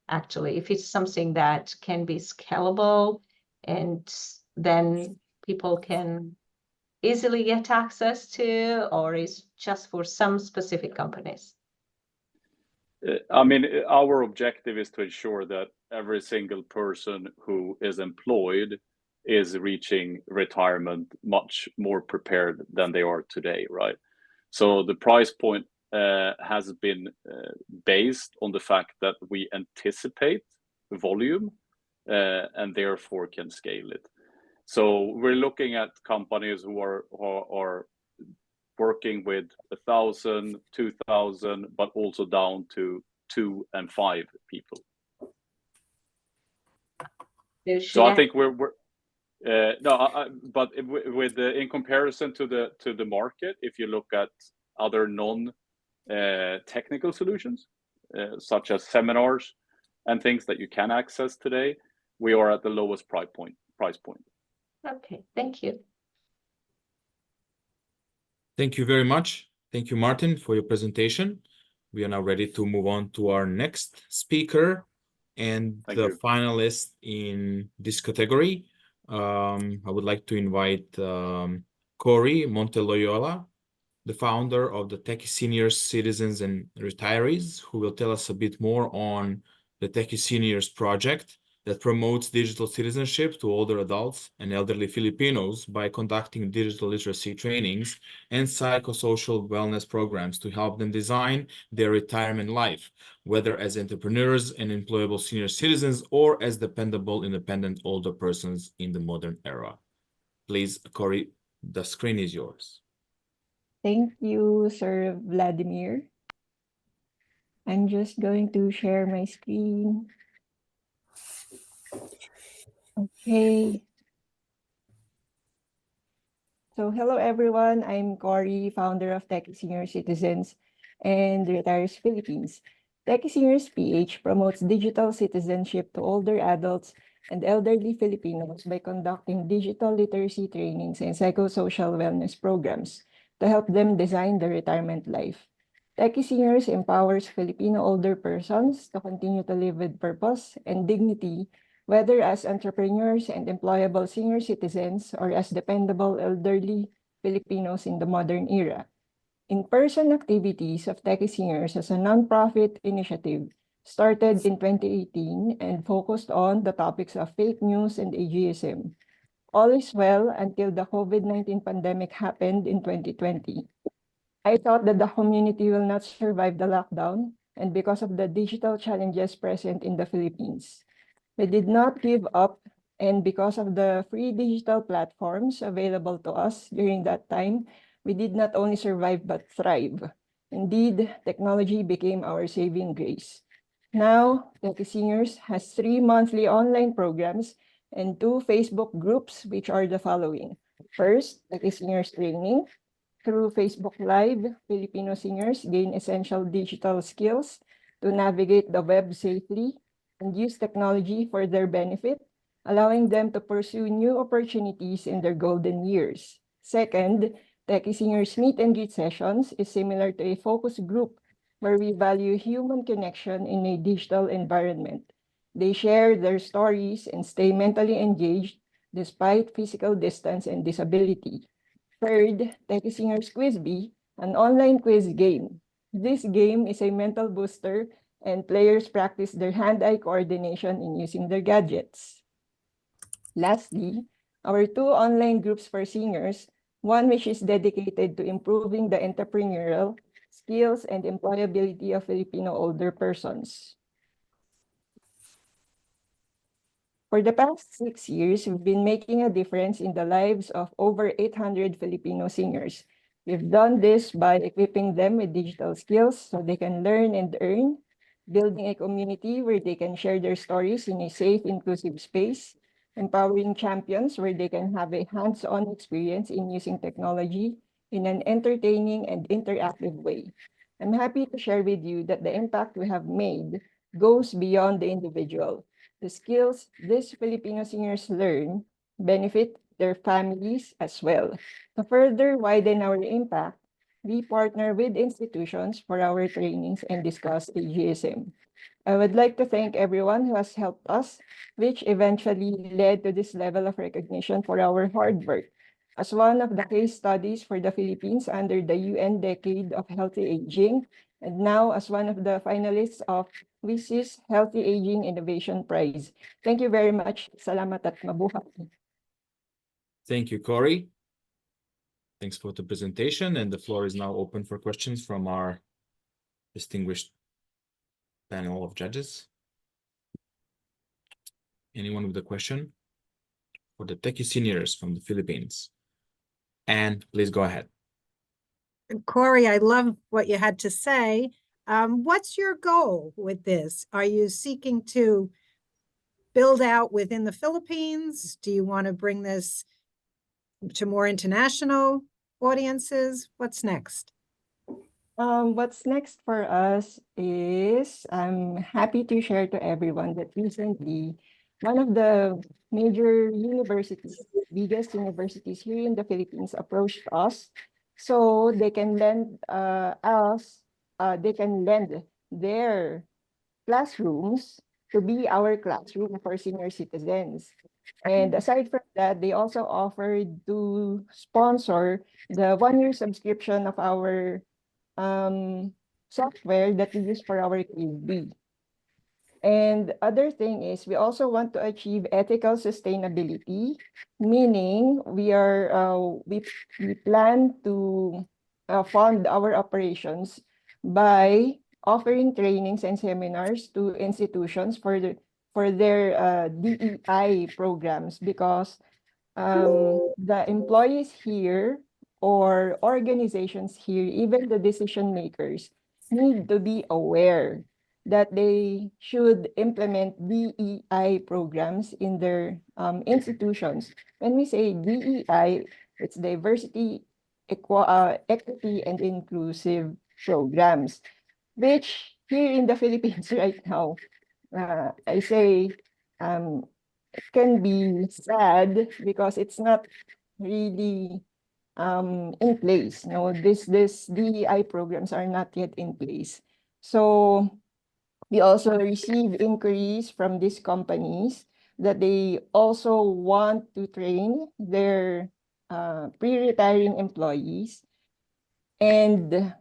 actually, if it's something that can be scalable and then people can easily get access to, or is just for some specific companies? I mean, our objective is to ensure that every single person who is employed is reaching retirement much more prepared than they are today, right? So the price point has been based on the fact that we anticipate volume and therefore can scale it. So we're looking at companies who are working with 1,000, 2,000, but also down to 2 and 5 people. So I think we're but with in comparison to the market, if you look at other non-technical solutions, such as seminars and things that you can access today, we are at the lowest price point. Okay, thank you. Thank you very much. Thank you, Martin, for your presentation. We are now ready to move on to our next speaker and the finalist in this category. I would like to invite Corey Monteloyola, the founder of the Techie Seniors Citizens and Retirees, who will tell us a bit more on the Techie Seniors project that promotes digital citizenship to older adults and elderly Filipinos by conducting digital literacy trainings and psychosocial wellness programs to help them design their retirement life, whether as entrepreneurs and employable senior citizens or as dependable, independent older persons in the modern era. Please, Corey, the screen is yours. Thank you, Sir Vladimir. I'm just going to share my screen. Okay. So hello, everyone. I'm Cory, founder of Techie Senior Citizens and Retirees Philippines. Techie Seniors PH promotes digital citizenship to older adults and elderly Filipinos by conducting digital literacy trainings and psychosocial wellness programs to help them design their retirement life. Techie Seniors empowers Filipino older persons to continue to live with purpose and dignity, whether as entrepreneurs and employable senior citizens or as dependable elderly Filipinos in the modern era. In-person activities of Techie Seniors as a nonprofit initiative started in 2018 and focused on the topics of fake news and ageism. All is well until the COVID-19 pandemic happened in 2020. I thought that the community will not survive the lockdown, and because of the digital challenges present in the Philippines. We did not give up, and because of the free digital platforms available to us during that time, we did not only survive but thrive. Indeed, technology became our saving grace. Now, Techie Seniors has 3 monthly online programs and 2 Facebook groups, which are the following. First, Techie Seniors Training. Through Facebook Live, Filipino seniors gain essential digital skills to navigate the web safely and use technology for their benefit, allowing them to pursue new opportunities in their golden years. Second, Techie Seniors Meet and Greet sessions is similar to a focus group where we value human connection in a digital environment. They share their stories and stay mentally engaged despite physical distance and disability. Third, Techie Seniors Quiz Bee, an online quiz game. This game is a mental booster and players practice their hand-eye coordination in using their gadgets. Lastly, our 2 online groups for seniors, one which is dedicated to improving the entrepreneurial skills and employability of Filipino older persons. For the past 6 years, we've been making a difference in the lives of over 800 Filipino seniors. We've done this by equipping them with digital skills so they can learn and earn, building a community where they can share their stories in a safe, inclusive space, empowering champions where they can have a hands-on experience in using technology in an entertaining and interactive way. I'm happy to share with you that the impact we have made goes beyond the individual. The skills these Filipino seniors learn benefit their families as well. To further widen our impact, we partner with institutions for our trainings and discuss the GSM. I would like to thank everyone who has helped us, which eventually led to this level of recognition for our hard work. As one of the case studies for the Philippines under the UN Decade of Healthy Aging, and now as one of the finalists of WSIS Healthy Aging Innovation Prize. Thank you very much. Salamat at mabuhay. Thank you, Corey. Thanks for the presentation, and the floor is now open for questions from our distinguished panel of judges. Anyone with a question for the Techie Seniors from the Philippines? And please go ahead. Corey, I love what you had to say. What's your goal with this? Are you seeking to build out within the Philippines? Do you want to bring this to more international audiences? What's next? What's next for us is I'm happy to share to everyone that recently one of the major universities, biggest universities here in the Philippines approached us so they can lend their classrooms to be our classroom for senior citizens. And aside from that, they also offered to sponsor the 1-year subscription of our software that we use for our KB. And other thing is we also want to achieve ethical sustainability, meaning we plan to fund our operations by offering trainings and seminars to institutions for their DEI programs, because the employees here or organizations here, even the decision makers, need to be aware that they should implement DEI programs in their institutions. When we say DEI, it's diversity, equity, and inclusive programs, which here in the Philippines right now, I say it can be sad because it's not really in place. No, this DEI programs are not yet in place. So we also receive inquiries from these companies that they also want to train their pre-retiring employees. And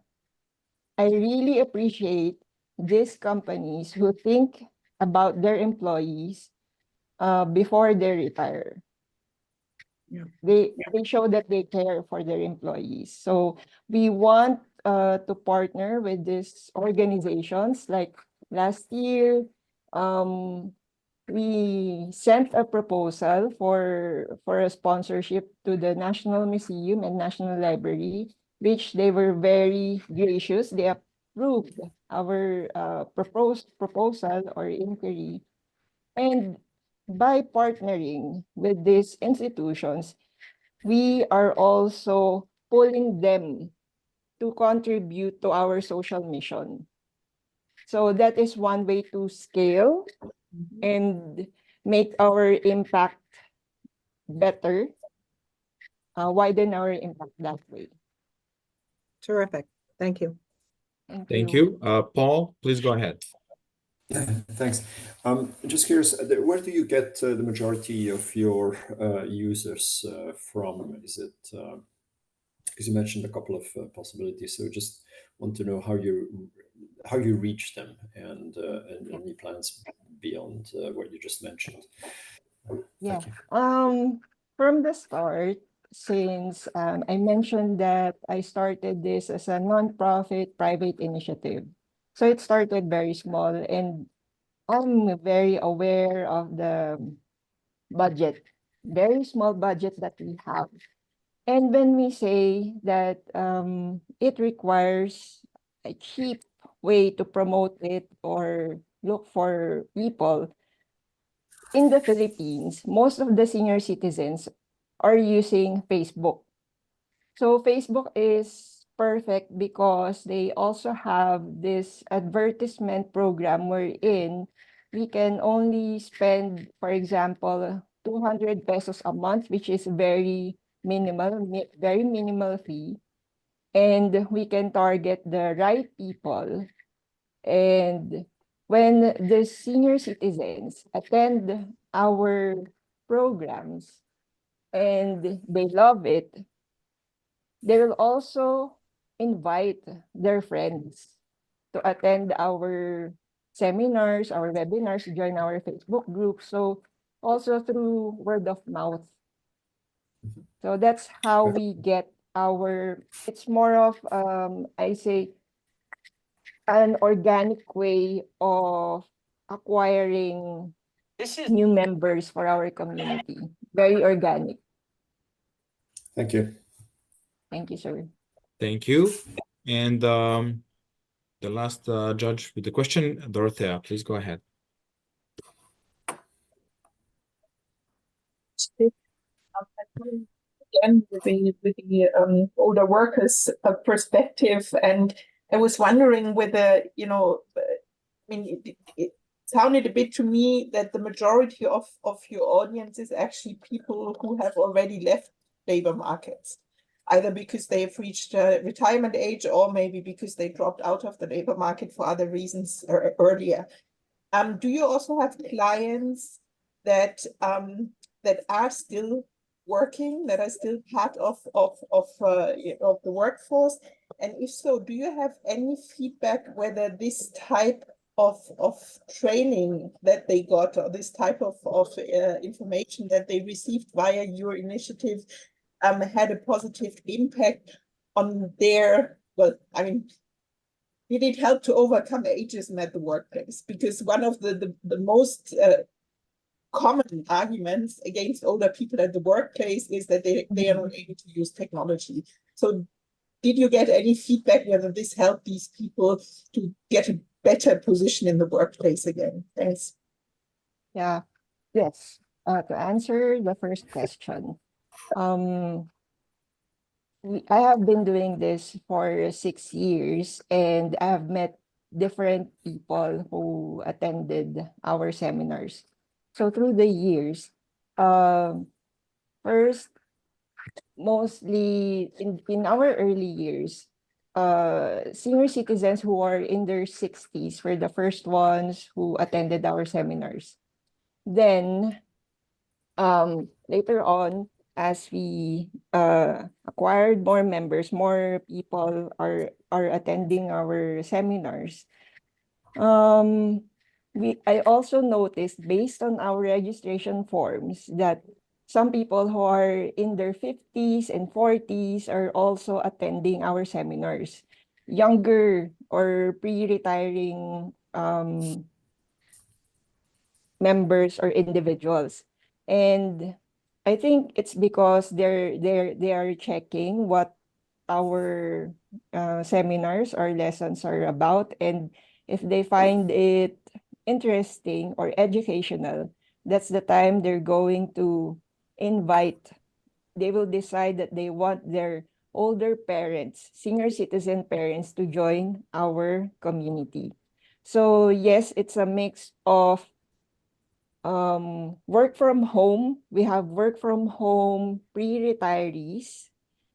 I really appreciate these companies who think about their employees before they retire. Yeah. They show that they care for their employees. So we want to partner with these organizations. Like last year, we sent a proposal for a sponsorship to the National Museum and National Library, which they were very gracious. They approved our proposal or inquiry. And by partnering with these institutions, we are also pulling them to contribute to our social mission. So that is one way to scale and make our impact better, widen our impact that way. Terrific. Thank you. Thank you. Paul, please go ahead. Thanks. Just curious, where do you get the majority of your users from? Is it because you mentioned a couple of possibilities, so just want to know how you reach them and any plans beyond what you just mentioned. Yeah. From the start, since I mentioned that I started this as a non-profit private initiative. So it started very small, and I'm very aware of the budget, very small budget that we have. And when we say that it requires a cheap way to promote it or look for people, in the Philippines, most of the senior citizens are using Facebook. So Facebook is perfect because they also have this advertisement program wherein we can only spend, for example, 200 pesos a month, which is very minimal fee. And we can target the right people. And when the senior citizens attend our programs and they love it, they will also invite their friends to attend our seminars, our webinars, join our Facebook group. So also through word of mouth. So that's how we get it's more of, I say, an organic way of acquiring new members for our community. Very organic. Thank you. Thank you, sir. Thank you. And the last judge with the question, Dorothea, please go ahead. Again, with the older workers perspective, and I was wondering whether, I mean, it sounded a bit to me that the majority of your audience is actually people who have already left labor markets, either because they've reached retirement age or maybe because they dropped out of the labor market for other reasons earlier. Do you also have clients that are still working, that are still part of the workforce? And if so, do you have any feedback whether this type of training that they got, or this type of information that they received via your initiative had a positive impact on their, well, I mean, did it help to overcome ageism at the workplace? Because one of the most common arguments against older people at the workplace is that they are not able to use technology. So did you get any feedback whether this helped these people to get a better position in the workplace again? Thanks. Yeah. Yes. To answer the first question, I have been doing this for 6 years, and I have met different people who attended our seminars. So through the years, first, mostly in our early years, senior citizens who are in their 60s were the first ones who attended our seminars. Then, later on, as we acquired more members, more people are attending our seminars. I also noticed, based on our registration forms, that some people who are in their 50s and 40s are also attending our seminars. Younger or pre-retiring members or individuals. And I think it's because they are checking what our seminars or lessons are about, and if they find it interesting or educational, that's the time they're going to invite. They will decide that they want their older parents, senior citizen parents, to join our community. So yes, it's a mix of work from home. We have work from home pre-retirees,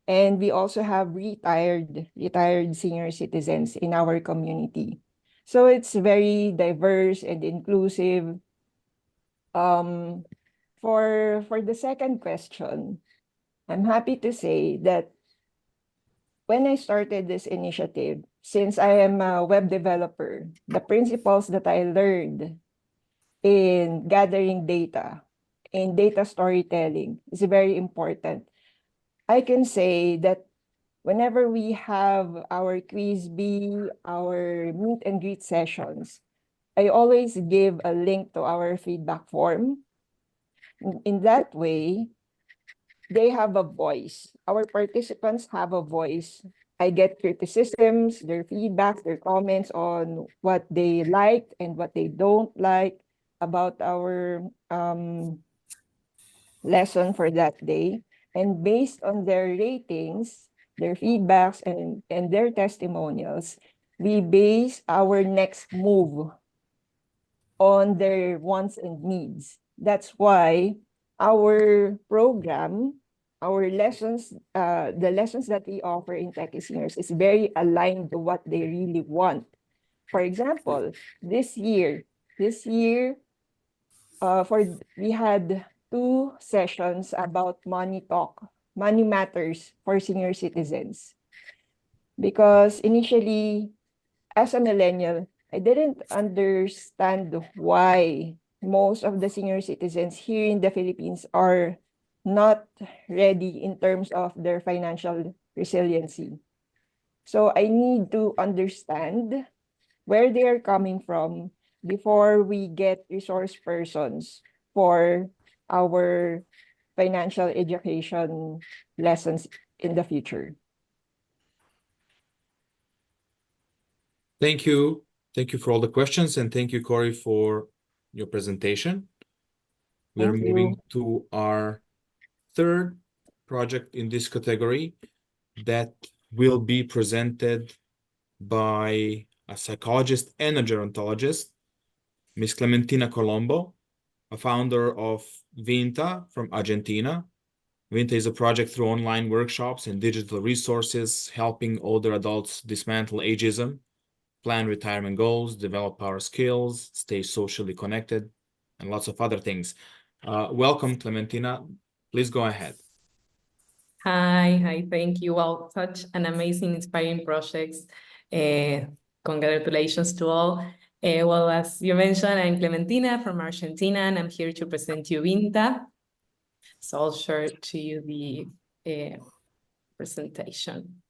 and we also have retired senior citizens in our community. So it's very diverse and inclusive. For the second question, I'm happy to say that when I started this initiative, since I am a web developer, the principles that I learned in gathering data, in data storytelling, is very important. I can say that whenever we have our quiz bee, our meet and greet sessions, I always give a link to our feedback form. In that way, they have a voice. Our participants have a voice. I get criticisms, their feedback, their comments on what they like and what they don't like. about our lesson for that day. And based on their ratings, their feedbacks, and their testimonials, we base our next move on their wants and needs. That's why our program, our lessons, the lessons that we offer in Techie Seniors is very aligned to what they really want. For example, this year, we had 2 sessions about money talk, money matters for senior citizens. Because initially, as a millennial, I didn't understand why most of the senior citizens here in the Philippines are not ready in terms of their financial resiliency. So I need to understand where they are coming from before we get resource persons for our financial education lessons in the future. Thank you. Thank you for all the questions, and thank you, Corey, for your presentation. We're Thank moving you. to our third project in this category that will be presented by a psychologist and a gerontologist, Ms. Clementina Colombo, a founder of Vinta from Argentina. Vinta is a project through online workshops and digital resources, helping older adults dismantle ageism, plan retirement goals, develop power skills, stay socially connected, and lots of other things. Welcome, Clementina. Please go ahead. Hi, thank you. Well, such an amazing, inspiring projects. Congratulations to all. Well, as you mentioned, I'm Clementina from Argentina, and I'm here to present you Vinta. So I'll share to you the presentation.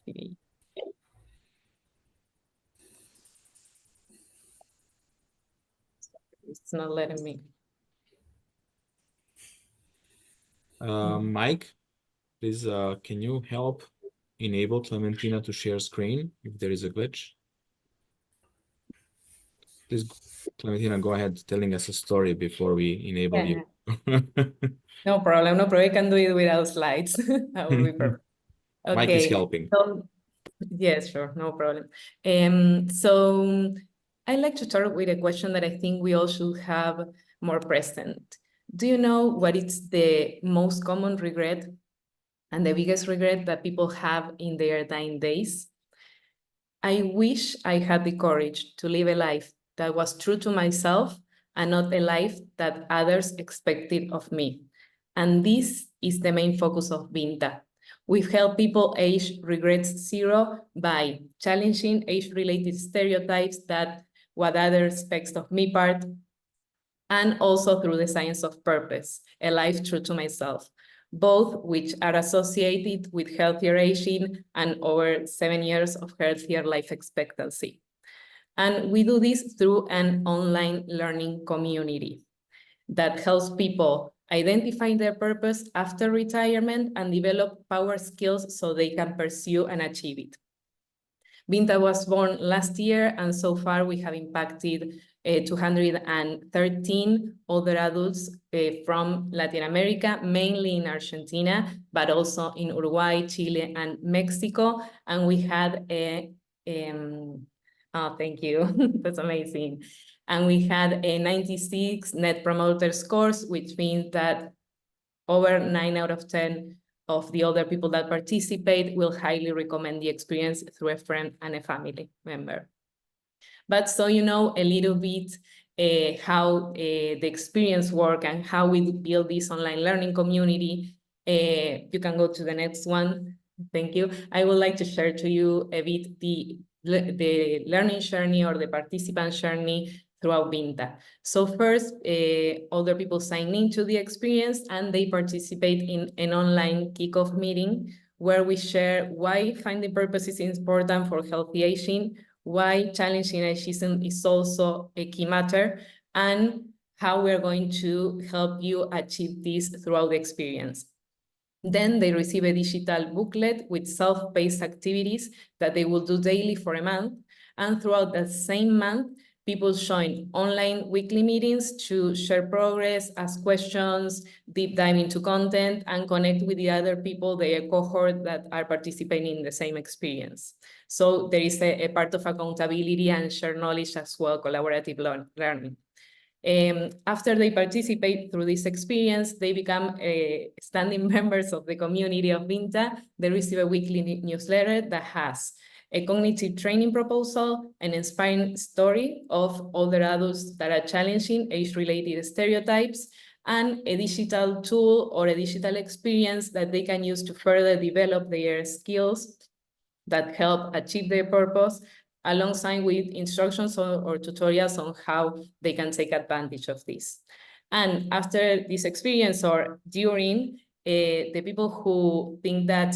Okay. It's not letting me. Mike, please, can you help enable Clementina to share screen if there is a glitch? Please, Clementina, go ahead telling us a story before we enable you. No problem, no problem. I can do it without slides. That would be perfect. Okay. Mike is helping. So, yes, sure, no problem. So I'd like to start with a question that I think we all should have more present. Do you know what is the most common regret and the biggest regret that people have in their dying days? I wish I had the courage to live a life that was true to myself and not a life that others expected of me. And this is the main focus of Vinta. We've helped people age regrets zero by challenging age-related stereotypes that what others expect of me part, and also through the science of purpose, a life true to myself, both which are associated with healthier aging and over 7 years of healthier life expectancy. And we do this through an online learning community that helps people identify their purpose after retirement and develop power skills so they can pursue and achieve it. Vinta was born last year, and so far we have impacted 213 older adults from Latin America, mainly in Argentina, but also in Uruguay, Chile, and Mexico. And we had oh, thank you, that's amazing. And we had a 96 Net Promoter Scores, which means that over 9 out of 10 of the older people that participate will highly recommend the experience through a friend and a family member. But so you know a little bit how the experience works and how we build this online learning community, you can go to the next one. Thank you. I would like to share to you a bit the learning journey or the participant journey throughout Vinta. So first, older people sign into the experience and they participate in an online kickoff meeting where we share why finding purpose is important for healthy aging, why challenging ageism is also a key matter, and how we're going to help you achieve this throughout the experience. Then they receive a digital booklet with self-paced activities that they will do daily for a month. And throughout that same month, people join online weekly meetings to share progress, ask questions, deep dive into content, and connect with the other people, their cohort that are participating in the same experience. So there is a part of accountability and share knowledge as well, collaborative learning. After they participate through this experience, they become standing members of the community of Vinta. They receive a weekly newsletter that has a cognitive training proposal, an inspiring story of older adults that are challenging age-related stereotypes, and a digital tool or a digital experience that they can use to further develop their skills that help achieve their purpose, alongside with instructions or tutorials on how they can take advantage of this. And after this experience or during, the people who think that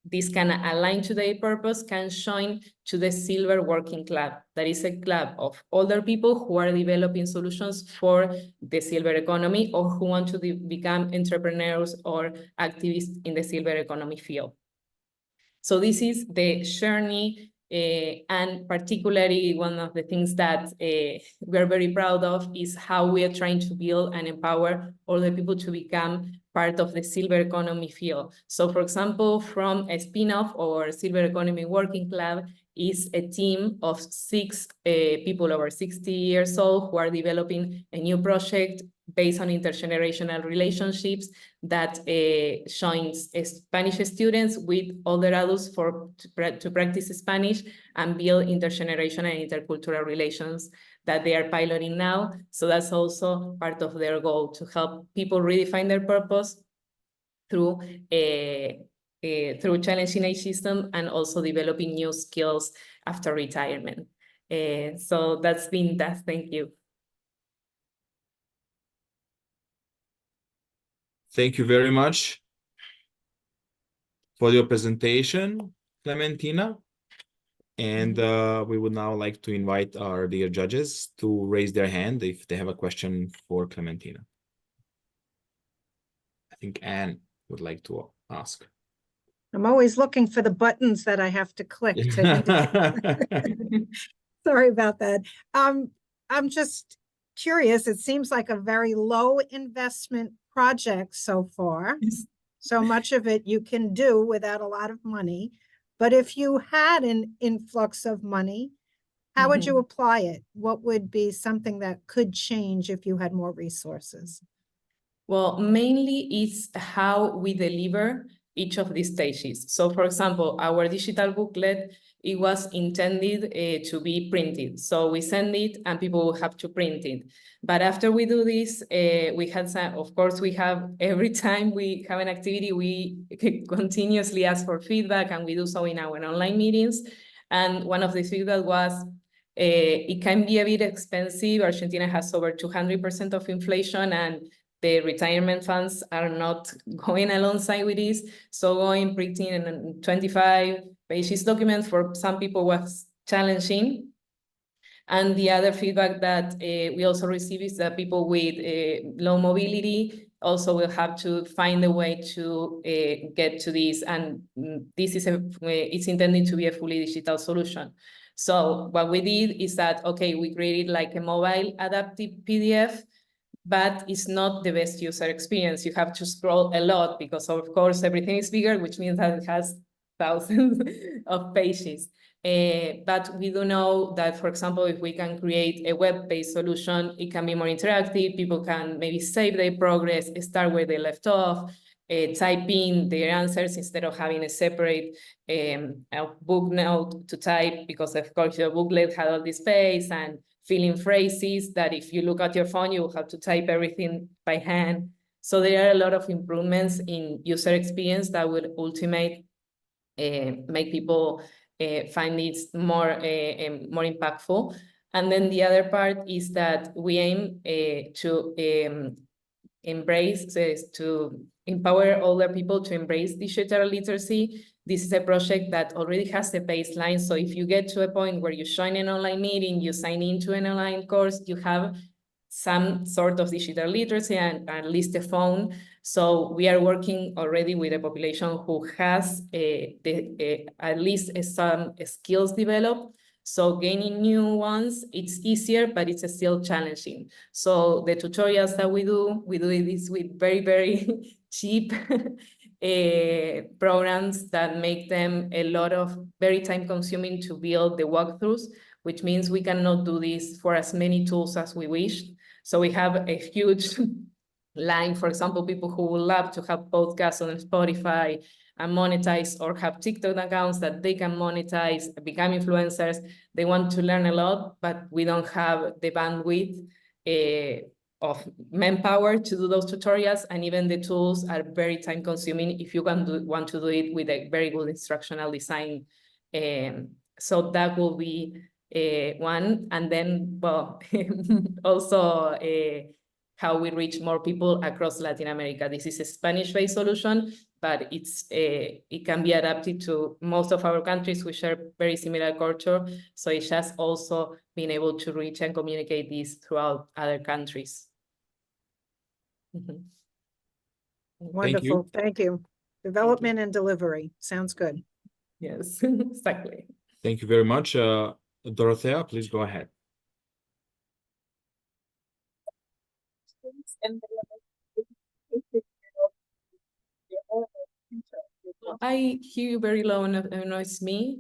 this can align to their purpose can join to the Silver Working Club. That is a club of older people who are developing solutions for the silver economy or who want to become entrepreneurs or activists in the silver economy field. So this is the journey, and particularly one of the things that we are very proud of is how we are trying to build and empower all the people to become part of the silver economy field. So for example, from a spin-off or Silver Economy Working Club is a team of 6 people over 60 years old who are developing a new project based on intergenerational relationships that joins Spanish students with older adults to practice Spanish and build intergenerational and intercultural relations that they are piloting now. So that's also part of their goal, to help people redefine their purpose through challenging ageism and also developing new skills after retirement. So that's been that. Thank you. Thank you very much for your presentation, Clementina. And we would now like to invite our dear judges to raise their hand if they have a question for Clementina. I think Anne would like to ask. I'm always looking for the buttons that I have to click to indicate. Sorry about that. I'm just curious. It seems like a very low investment project so far. So much of it you can do without a lot of money. But if you had an influx of money, how would you apply it? What would be something that could change if you had more resources? Well, mainly it's how we deliver each of these stages. So for example, our digital booklet, it was intended to be printed. So we send it and people will have to print it. But after we do this, we had some, of course, we have, every time we have an activity, we continuously ask for feedback, and we do so in our online meetings. And one of the feedback was, it can be a bit expensive. Argentina has over 200% of inflation, and the retirement funds are not going alongside with this. So going printing a 25 pages document for some people was challenging. And the other feedback that we also receive is that people with low mobility also will have to find a way to get to this. And this is it's intended to be a fully digital solution. So what we did is that, okay, we created like a mobile adaptive PDF, but it's not the best user experience. You have to scroll a lot because, of course, everything is bigger, which means that it has thousands of pages. But we do know that, for example, if we can create a web-based solution, it can be more interactive. People can maybe save their progress, start where they left off, type in their answers instead of having a separate book note to type, because, of course, your booklet had all this space and filling phrases that if you look at your phone, you will have to type everything by hand. So there are a lot of improvements in user experience that will ultimately make people find it more impactful. And then the other part is that we aim to empower older people to embrace digital literacy. This is a project that already has a baseline. So if you get to a point where you join an online meeting, you sign into an online course, you have some sort of digital literacy and at least a phone. So we are working already with a population who has at least some skills developed. So gaining new ones, it's easier, but it's still challenging. So the tutorials that we do this with very, very cheap programs that make them a lot of very time consuming to build the walkthroughs, which means we cannot do this for as many tools as we wish. So we have a huge line, for example, people who would love to have podcasts on Spotify and monetize, or have TikTok accounts that they can monetize, become influencers. They want to learn a lot, but we don't have the bandwidth of manpower to do those tutorials, and even the tools are very time consuming if you want to do it with a very good instructional design. So that will be one. And then, well, also how we reach more people across Latin America. This is a Spanish-based solution, but it can be adapted to most of our countries. We share very similar culture, so it's just also being able to reach and communicate this throughout other countries. Wonderful, thank you. Development and delivery, sounds good. Yes, exactly. Thank you very much. Dorothea, please go ahead. I hear you very low, and I don't know it's me.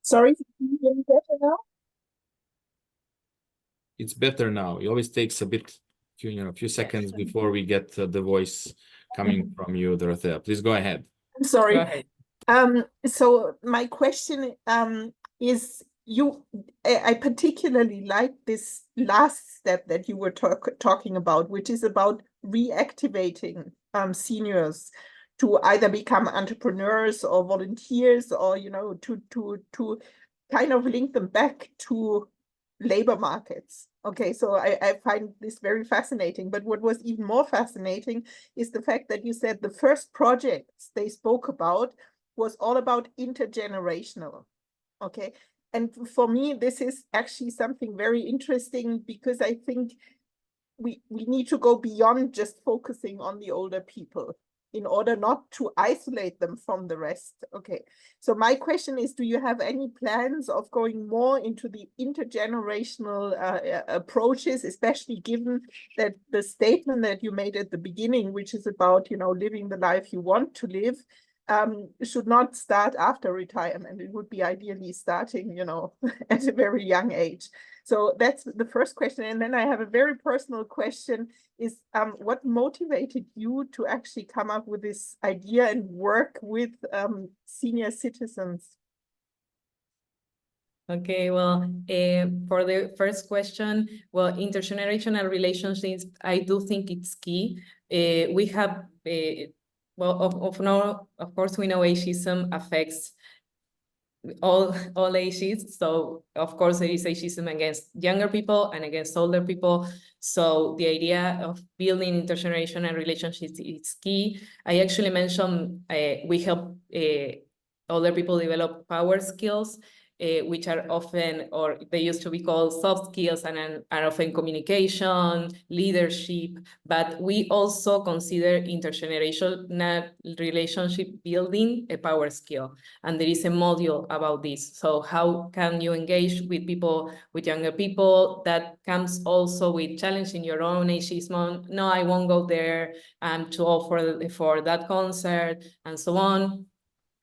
Sorry, can you hear me better now? It's better now. It always takes a few seconds before we get the voice coming from you, Dorothea. Please go ahead. I'm sorry. Go ahead. So my question is, I particularly like this last step that you were talking about, which is about reactivating seniors to either become entrepreneurs or volunteers, or to kind of link them back to labor markets. Okay, so I find this very fascinating. But what was even more fascinating is the fact that you said the first projects they spoke about was all about intergenerational. Okay, and for me, this is actually something very interesting, because I think we need to go beyond just focusing on the older people in order not to isolate them from the rest. Okay, so my question is, do you have any plans of going more into the intergenerational approaches, especially given that the statement that you made at the beginning, which is about, living the life you want to live, should not start after retirement. It would be ideally starting, at a very young age. So that's the first question. And then I have a very personal question is, what motivated you to actually come up with this idea and work with senior citizens? Okay, well, for the first question, well, intergenerational relationships, I do think it's key. We have, well, of course, we know ageism affects all ages. So of course there is ageism against younger people and against older people. So the idea of building intergenerational relationships is key. I actually mentioned we help older people develop power skills, which are often, or they used to be called soft skills, and are often communication, leadership, but we also consider intergenerational relationship building a power skill. And there is a module about this. So how can you engage with people, with younger people? That comes also with challenging your own ageism. No, I won't go there. I'm too old for that concert, and so on.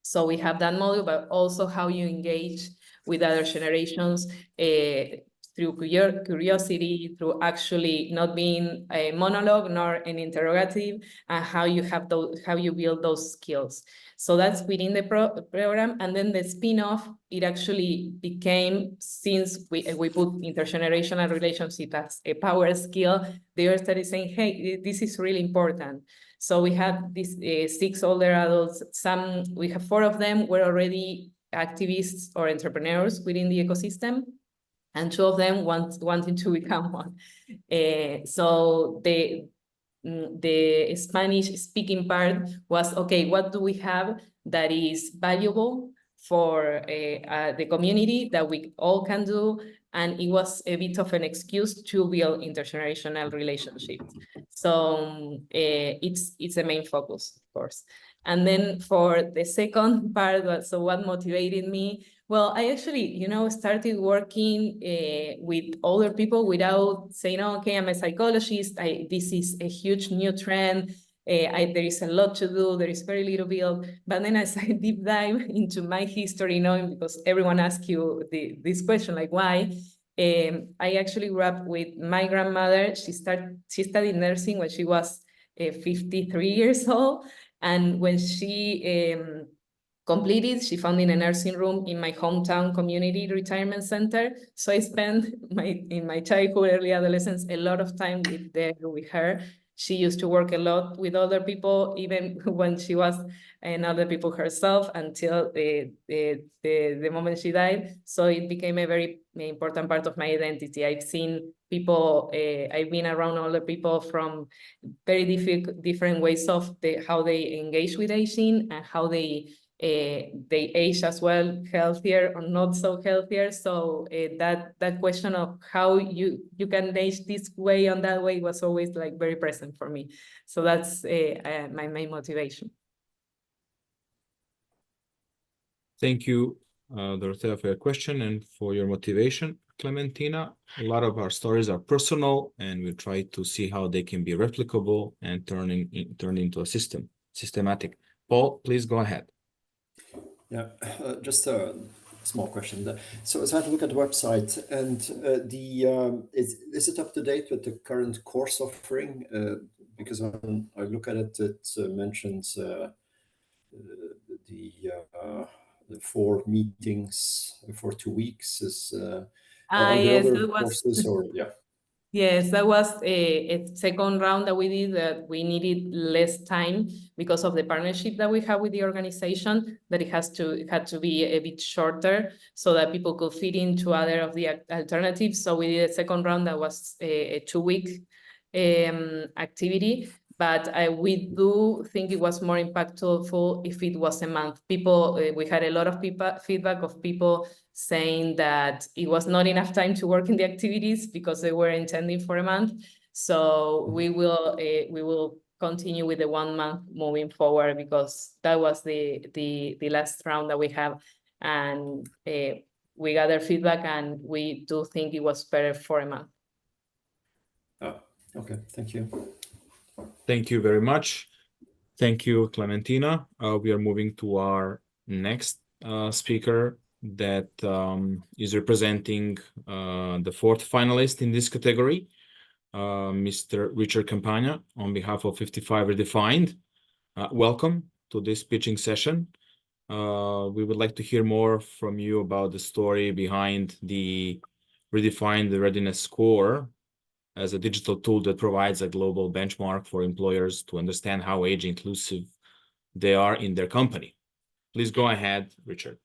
So we have that module, but also how you engage with other generations through curiosity, through actually not being a monologue nor an interrogative, and how you build those skills. So that's within the program. And then the spin-off, it actually became, since we put intergenerational relationship as a power skill, they started saying, hey, this is really important. So we had these 6 older adults. We have 4 of them were already activists or entrepreneurs within the ecosystem, and 2 of them wanted to become one. So the Spanish speaking part was, okay, what do we have that is valuable for the community that we all can do. And it was a bit of an excuse to build intergenerational relationships. So it's a main focus, of course. And then for the second part, so what motivated me? Well, I actually, started working with older people without saying, oh, okay, I'm a psychologist. This is a huge new trend. There is a lot to do. There is very little built. But then as I deep dive into my history, knowing because everyone asks you this question, like why? I actually grew up with my grandmother. She studied nursing when she was 53 years old. And when she completed, she found in a nursing room in my hometown community retirement center. So I spent in my childhood, early adolescence, a lot of time with her. She used to work a lot with other people, even when she was other people herself, until the moment she died. So it became a very important part of my identity. I've seen people, I've been around older people from very different ways of how they engage with aging and how they age as well, healthier or not so healthier. So that question of how you can age this way or that way was always like very present for me. So that's my main motivation. Thank you, Dorothea, for your question and for your motivation, Clementina. A lot of our stories are personal, and we try to see how they can be replicable and turn into a systematic. Paul, please go ahead. Yeah, just a small question. So as I look at the website, and is it up to date with the current course offering? Because when I look at it, it mentions the 4 meetings for 2 weeks. Are there Yes, other courses or yeah? Yes, that was a second round that we did, that we needed less time because of the partnership that we have with the organization, that it had to be a bit shorter so that people could fit into other of the alternatives. So we did a second round that was a 2-week activity. But we do think it was more impactful if it was a month. People, we had a lot of feedback of people saying that it was not enough time to work in the activities because they were intending for a month. So we will continue with the 1 month moving forward, because that was the last round that we have, and we gathered feedback, and we do think it was better for a month. Oh, okay, thank you. Thank you very much. Thank you, Clementina. We are moving to our next speaker that is representing the 4th finalist in this category, Mr. Richard Campagna, on behalf of 55 Redefined. Welcome to this pitching session. We would like to hear more from you about the story behind the Redefined the Readiness Score as a digital tool that provides a global benchmark for employers to understand how age inclusive they are in their company. Please go ahead, Richard.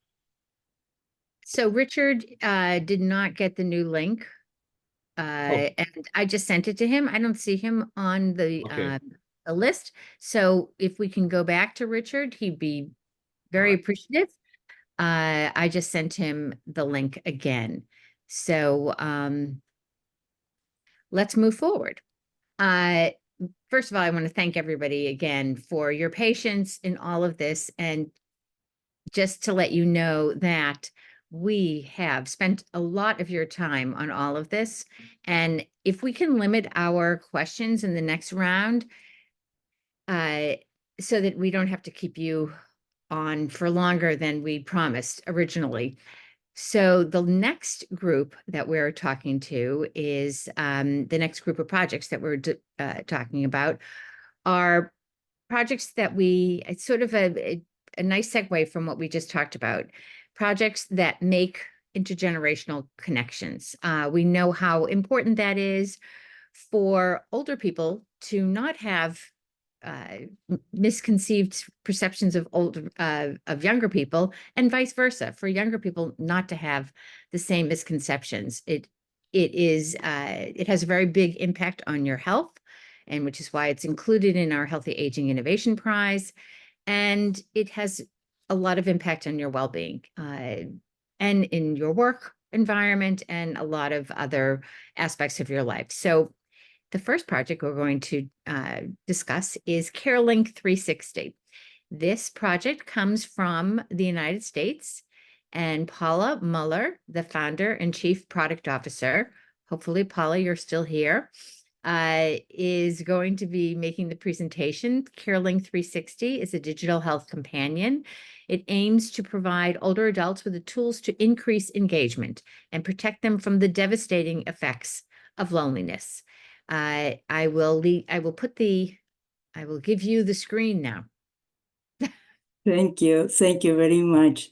So Richard did not get the new link, and I just sent it to him. I don't see him on the list. So if we can go back to Richard, he'd be very appreciative. I just sent him the link again. So let's move forward. First of all, I want to thank everybody again for your patience in all of this. And just to let you know that we have spent a lot of your time on all of this. And if we can limit our questions in the next round, so that we don't have to keep you on for longer than we promised originally. So the next group that we're talking to is the next group of projects that we're talking about are projects that it's sort of a nice segue from what we just talked about, projects that make intergenerational connections. We know how important that is for older people to not have misconceived perceptions of younger people, and vice versa, for younger people not to have the same misconceptions. It has a very big impact on your health, and which is why it's included in our Healthy Aging Innovation Prize. And it has a lot of impact on your well-being and in your work environment and a lot of other aspects of your life. So the first project we're going to discuss is Carelink 360. This project comes from the United States, and Paula Muller, the founder and chief product officer, hopefully, Paula, you're still here, is going to be making the presentation. Carelink 360 is a digital health companion. It aims to provide older adults with the tools to increase engagement and protect them from the devastating effects of loneliness. I will give you the screen now. Thank you. Thank you very much.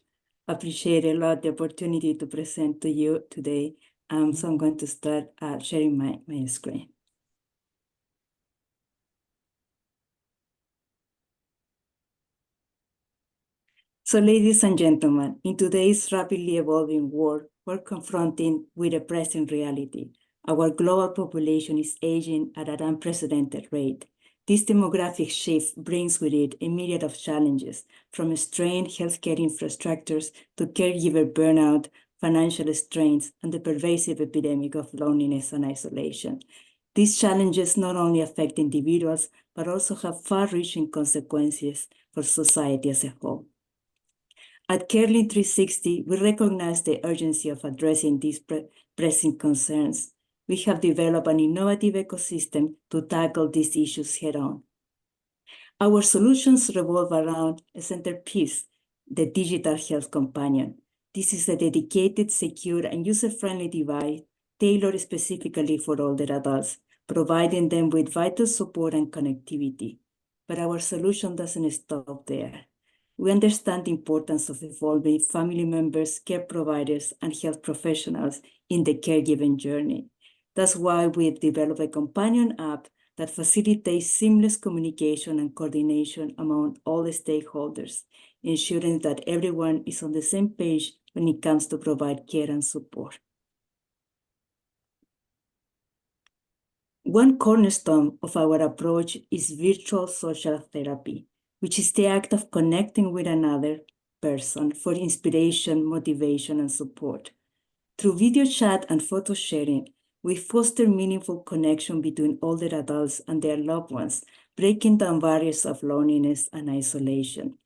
Appreciate a lot the opportunity to present to you today. So I'm going to start sharing my screen. So ladies and gentlemen, in today's rapidly evolving world, we're confronting with a present reality. Our global population is aging at an unprecedented rate. This demographic shift brings with it a myriad of challenges, from strained healthcare infrastructures to caregiver burnout, financial strains, and the pervasive epidemic of loneliness and isolation. These challenges not only affect individuals, but also have far-reaching consequences for society as a whole. At Carelink 360, we recognize the urgency of addressing these pressing concerns. We have developed an innovative ecosystem to tackle these issues head-on. Our solutions revolve around a centerpiece, the Digital Health Companion. This is a dedicated, secure, and user-friendly device tailored specifically for older adults, providing them with vital support and connectivity. But our solution doesn't stop there. We understand the importance of involving family members, care providers, and health professionals in the caregiving journey. That's why we've developed a companion app that facilitates seamless communication and coordination among all the stakeholders, ensuring that everyone is on the same page when it comes to provide care and support. One cornerstone of our approach is virtual social therapy, which is the act of connecting with another person for inspiration, motivation, and support. Through video chat and photo sharing, we foster meaningful connection between older adults and their loved ones, breaking down barriers of loneliness and isolation.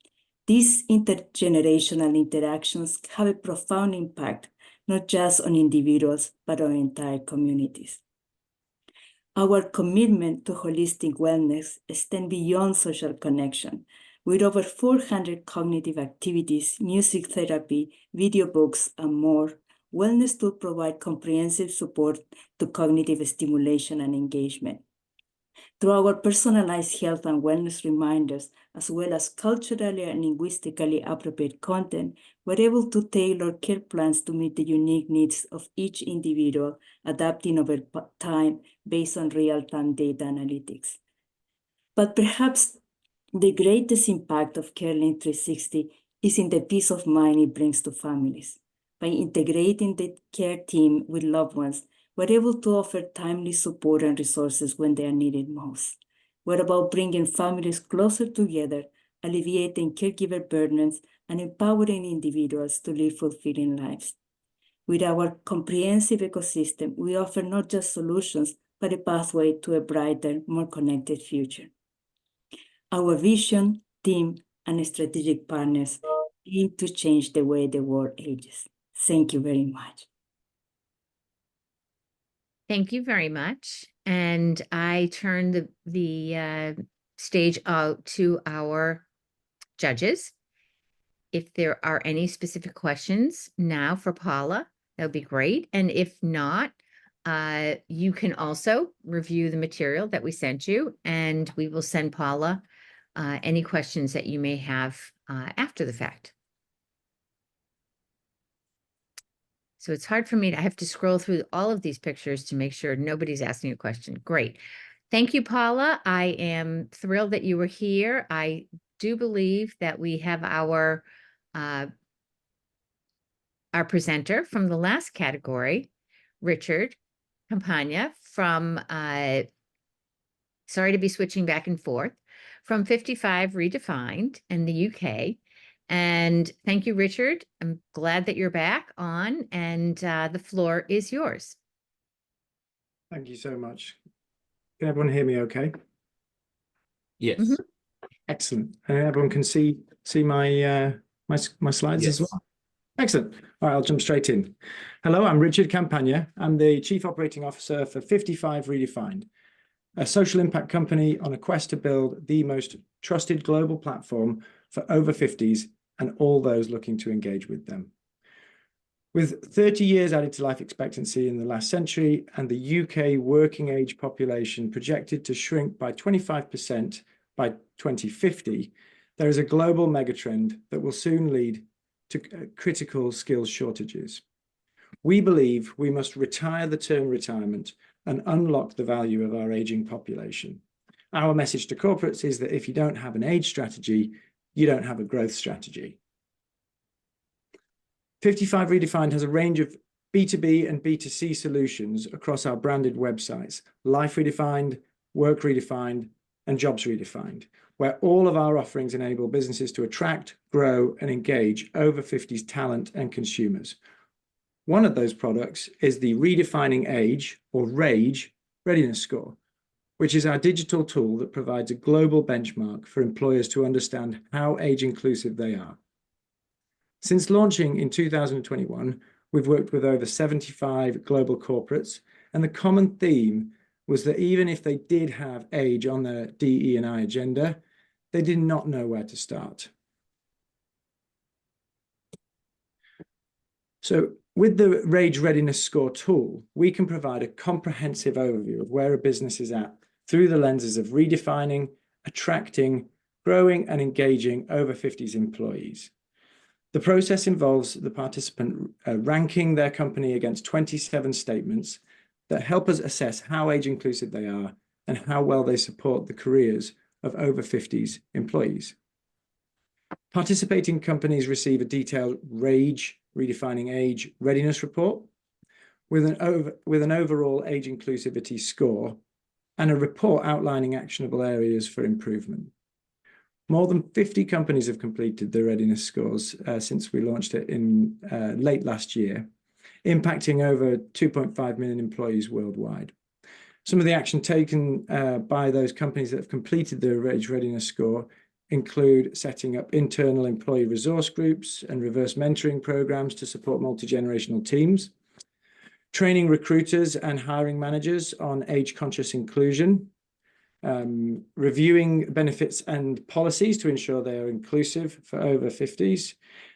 These intergenerational interactions have a profound impact, not just on individuals, but on entire communities. Our commitment to holistic wellness extends beyond social connection. With over 400 cognitive activities, music therapy, video books, and more, wellness tools provide comprehensive support to cognitive stimulation and engagement. Through our personalized health and wellness reminders, as well as culturally and linguistically appropriate content, we're able to tailor care plans to meet the unique needs of each individual, adapting over time based on real-time data analytics. But perhaps the greatest impact of Carelink 360 is in the peace of mind it brings to families. By integrating the care team with loved ones, we're able to offer timely support and resources when they are needed most. We're about bringing families closer together, alleviating caregiver burdens, and empowering individuals to live fulfilling lives. With our comprehensive ecosystem, we offer not just solutions, but a pathway to a brighter, more connected future. Our vision, team, and strategic partners aim to change the way the world ages. Thank you very much. Thank you very much. And I turn the stage out to our judges. If there are any specific questions now for Paula, that would be great. And if not, you can also review the material that we sent you, and we will send Paula any questions that you may have after the fact. So it's hard for me I have to scroll through all of these pictures to make sure nobody's asking a question. Great. Thank you, Paula. I am thrilled that you were here. I do believe that we have our presenter from the last category, Richard Campagna from, sorry to be switching back and forth, from 55 Redefined in the UK. And thank you, Richard. I'm glad that you're back on, and the floor is yours. Thank you so much. Can everyone hear me okay? Yes. Mhm. Excellent. And everyone can see my my slides as Yes. well? Excellent. All right, I'll jump straight in. Hello, I'm Richard Campagna. I'm the Chief Operating Officer for 55 Redefined, a social impact company on a quest to build the most trusted global platform for over 50s and all those looking to engage with them. With 30 years added to life expectancy in the last century and the UK working age population projected to shrink by 25% by 2050, there is a global megatrend that will soon lead to critical skills shortages. We believe we must retire the term retirement and unlock the value of our aging population. Our message to corporates is that if you don't have an age strategy, you don't have a growth strategy. 55 Redefined has a range of B2B and B2C solutions across our branded websites, Life Redefined, Work Redefined, and Jobs Redefined, where all of our offerings enable businesses to attract, grow, and engage over 50s talent and consumers. One of those products is the Redefining Age, or RAGE, Readiness Score, which is our digital tool that provides a global benchmark for employers to understand how age inclusive they are. Since launching in 2021, we've worked with over 75 global corporates, and the common theme was that even if they did have age on their DE&I agenda, they did not know where to start. So with the RAGE Readiness Score tool, we can provide a comprehensive overview of where a business is at through the lenses of redefining, attracting, growing, and engaging over 50s employees. The process involves the participant ranking their company against 27 statements that help us assess how age inclusive they are and how well they support the careers of over 50s employees. Participating companies receive a detailed RAGE, Redefining Age Readiness Report with an overall age inclusivity score and a report outlining actionable areas for improvement. More than 50 companies have completed their readiness scores since we launched it in late last year, impacting over 2.5 million employees worldwide. Some of the action taken by those companies that have completed their RAGE readiness score include setting up internal employee resource groups and reverse mentoring programs to support multi-generational teams, training recruiters and hiring managers on age-conscious inclusion, reviewing benefits and policies to ensure they are inclusive for over 50s.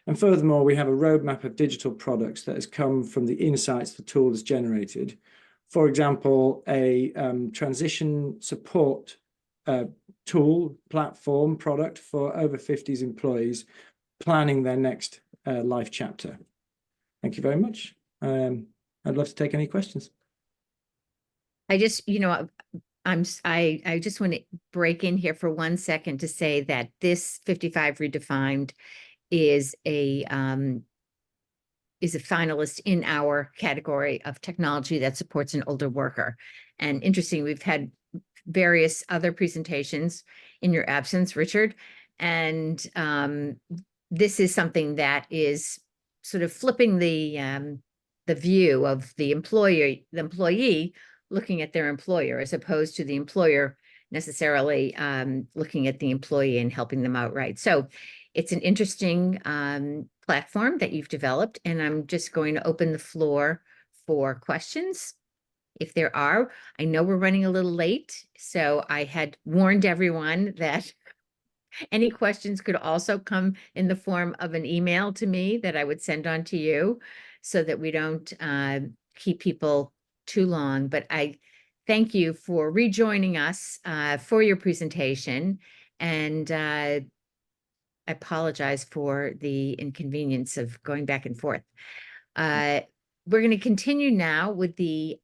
And furthermore, we have a roadmap of digital products that has come from the insights the tool has generated. For example, a transition support tool, platform, product for over 50s employees planning their next life chapter. Thank you very much. I'd love to take any questions. I just, I just want to break in here for 1 second to say that this 55 Redefined is a finalist in our category of technology that supports an older worker. And interesting, we've had various other presentations in your absence, Richard, and this is something that is sort of flipping the view of the employee looking at their employer, as opposed to the employer necessarily looking at the employee and helping them out right. So it's an interesting platform that you've developed, and I'm just going to open the floor for questions. If there are, I know we're running a little late, so I had warned everyone that any questions could also come in the form of an email to me that I would send on to you so that we don't keep people too long. But I thank you for rejoining us for your presentation, and I apologize for the inconvenience of going back and forth. We're going to continue now with the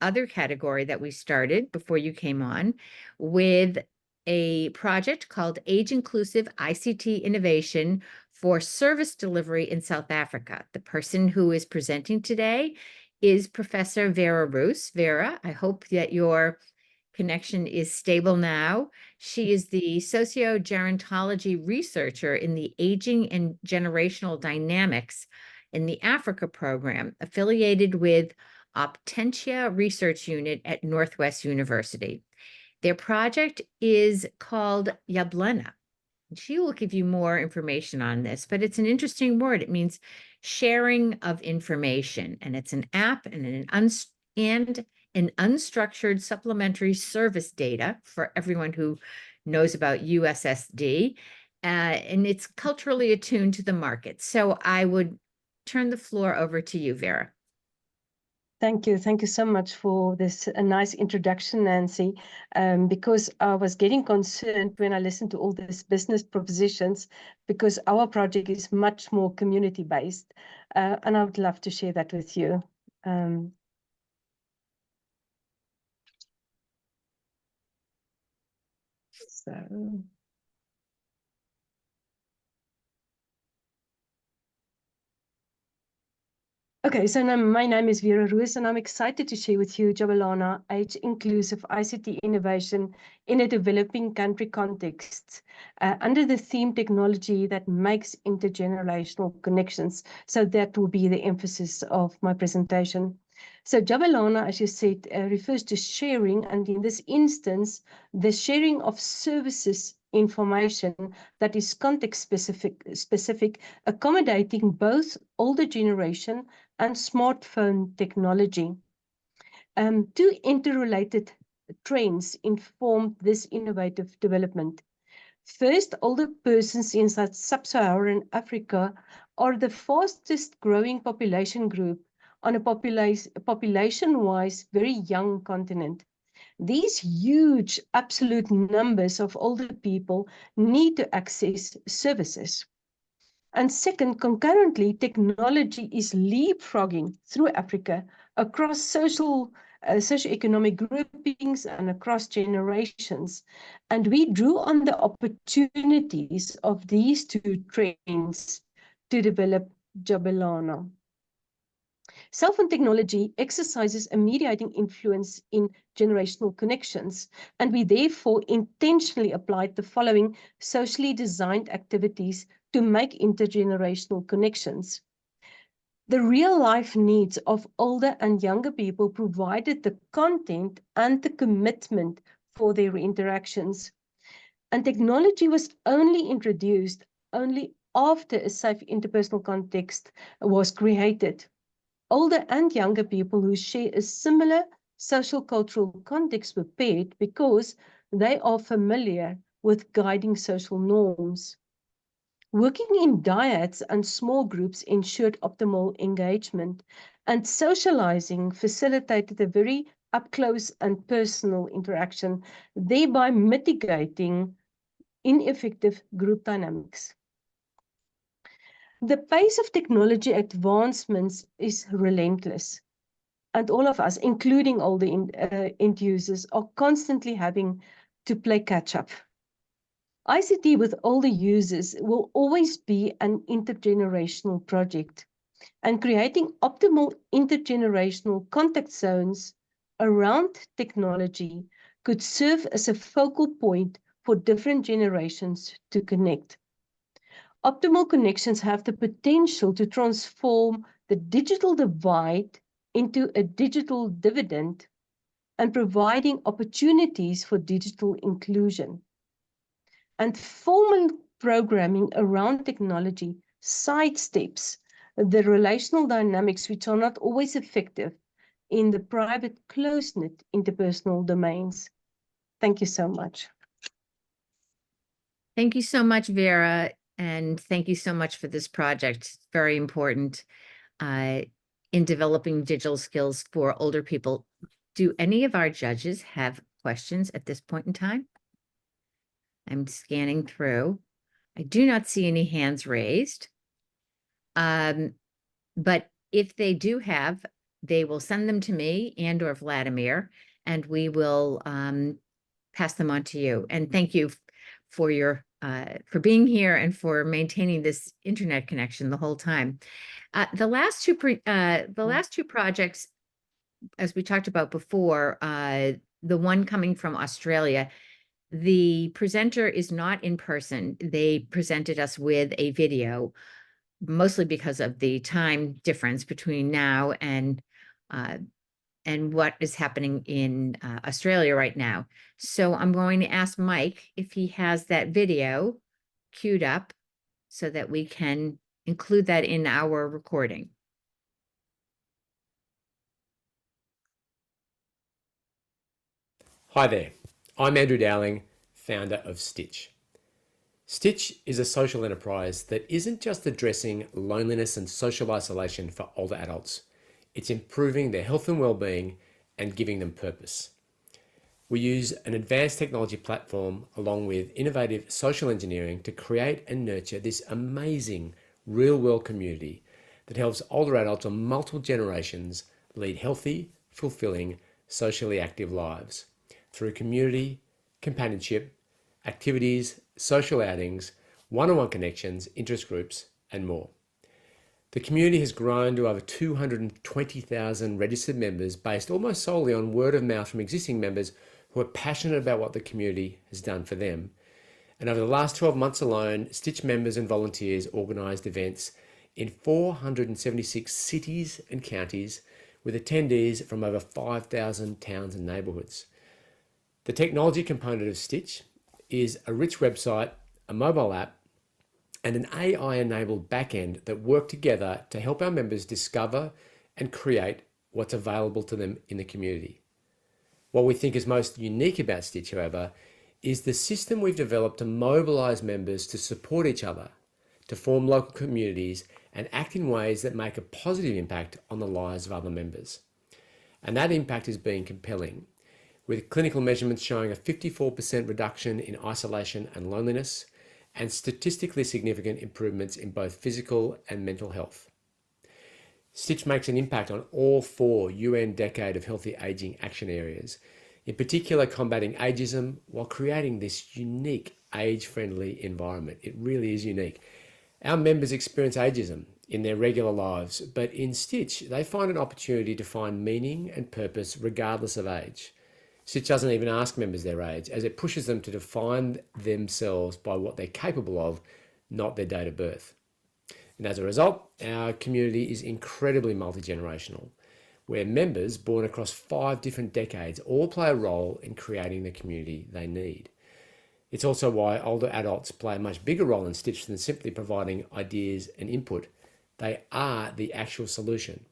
other category that we started before you came on, with a project called Age Inclusive ICT Innovation for Service Delivery in South Africa. The person who is presenting today is Professor Vera Roos. Vera, I hope that you're connection is stable now. She is the socio-gerontology researcher in the Aging and Generational Dynamics in the Africa program, affiliated with Optentia Research Unit at Northwest University. Their project is called Yablena. She will give you more information on this, but it's an interesting word. It means sharing of information, and it's an app and an unstructured supplementary service data for everyone who knows about USSD, and it's culturally attuned to the market. So I would turn the floor over to you, Vera. Thank you. Thank you so much for this nice introduction, Nancy, because I was getting concerned when I listened to all these business propositions, because our project is much more community-based, and I would love to share that with you. Okay, so now my name is Vera Roos, and I'm excited to share with you Jabulana, age-inclusive ICT innovation in a developing country context, under the theme technology that makes intergenerational connections. So that will be the emphasis of my presentation. So Jabulana, as you said, refers to sharing, and in this instance, the sharing of services information that is context specific, accommodating both older generation and smartphone technology. Two interrelated trends informed this innovative development. First, older persons in sub-Saharan Africa are the fastest growing population group on a population-wise very young continent. These huge absolute numbers of older people need to access services. And second, concurrently, technology is leapfrogging through Africa across socioeconomic groupings and across generations. And we drew on the opportunities of these two trends to develop Jabulana. Cell phone technology exercises a mediating influence in generational connections, and we therefore intentionally applied the following socially designed activities to make intergenerational connections. The real-life needs of older and younger people provided the content and the commitment for their interactions. And technology was only introduced only after a safe interpersonal context was created. Older and younger people who share a similar social cultural context were paired because they are familiar with guiding social norms. Working in dyads and small groups ensured optimal engagement, and socializing facilitated a very up-close and personal interaction, thereby mitigating ineffective group dynamics. The pace of technology advancements is relentless, and all of us, including all the end users, are constantly having to play catch-up. ICT with older users will always be an intergenerational project, and creating optimal intergenerational contact zones around technology could serve as a focal point for different generations to connect. Optimal connections have the potential to transform the digital divide into a digital dividend and providing opportunities for digital inclusion. And formal programming around technology sidesteps the relational dynamics which are not always effective in the private, close-knit interpersonal domains. Thank you so much. Thank you so much, Vera. And thank you so much for this project. It's very important in developing digital skills for older people. Do any of our judges have questions at this point in time? I'm scanning through. I do not see any hands raised. But if they do have, they will send them to me and or Vladimir, and we will pass them on to you. And thank you for your for being here and for maintaining this internet connection the whole time. The last two projects, as we talked about before, the one coming from Australia, the presenter is not in person. They presented us with a video, mostly because of the time difference between now and what is happening in Australia right now. So I'm going to ask Mike if he has that video queued up so that we can include that in our recording. Hi there, I'm Andrew Dowling, founder of Stitch. Stitch is a social enterprise that isn't just addressing loneliness and social isolation for older adults. It's improving their health and well-being and giving them purpose. We use an advanced technology platform along with innovative social engineering to create and nurture this amazing real-world community that helps older adults of multiple generations lead healthy, fulfilling, socially active lives through community, companionship, activities, social outings, one-on-one connections, interest groups, and more. The community has grown to over 220,000 registered members based almost solely on word of mouth from existing members who are passionate about what the community has done for them. And over the last 12 months alone, Stitch members and volunteers organised events in 476 cities and counties with attendees from over 5,000 towns and neighbourhoods. The technology component of Stitch is a rich website, a mobile app, and an AI-enabled backend that work together to help our members discover and create what's available to them in the community. What we think is most unique about Stitch, however, is the system we've developed to mobilise members to support each other, to form local communities and act in ways that make a positive impact on the lives of other members. And that impact has been compelling, with clinical measurements showing a 54% reduction in isolation and loneliness, and statistically significant improvements in both physical and mental health. Stitch makes an impact on all 4 UN Decade of Healthy Aging action areas, in particular combating ageism while creating this unique age-friendly environment. It really is unique. Our members experience ageism in their regular lives, but in Stitch, they find an opportunity to find meaning and purpose regardless of age. Stitch doesn't even ask members their age, as it pushes them to define themselves by what they're capable of, not their date of birth. And as a result, our community is incredibly multi-generational, where members born across 5 different decades all play a role in creating the community they need. It's also why older adults play a much bigger role in Stitch than simply providing ideas and input. They are the actual solution.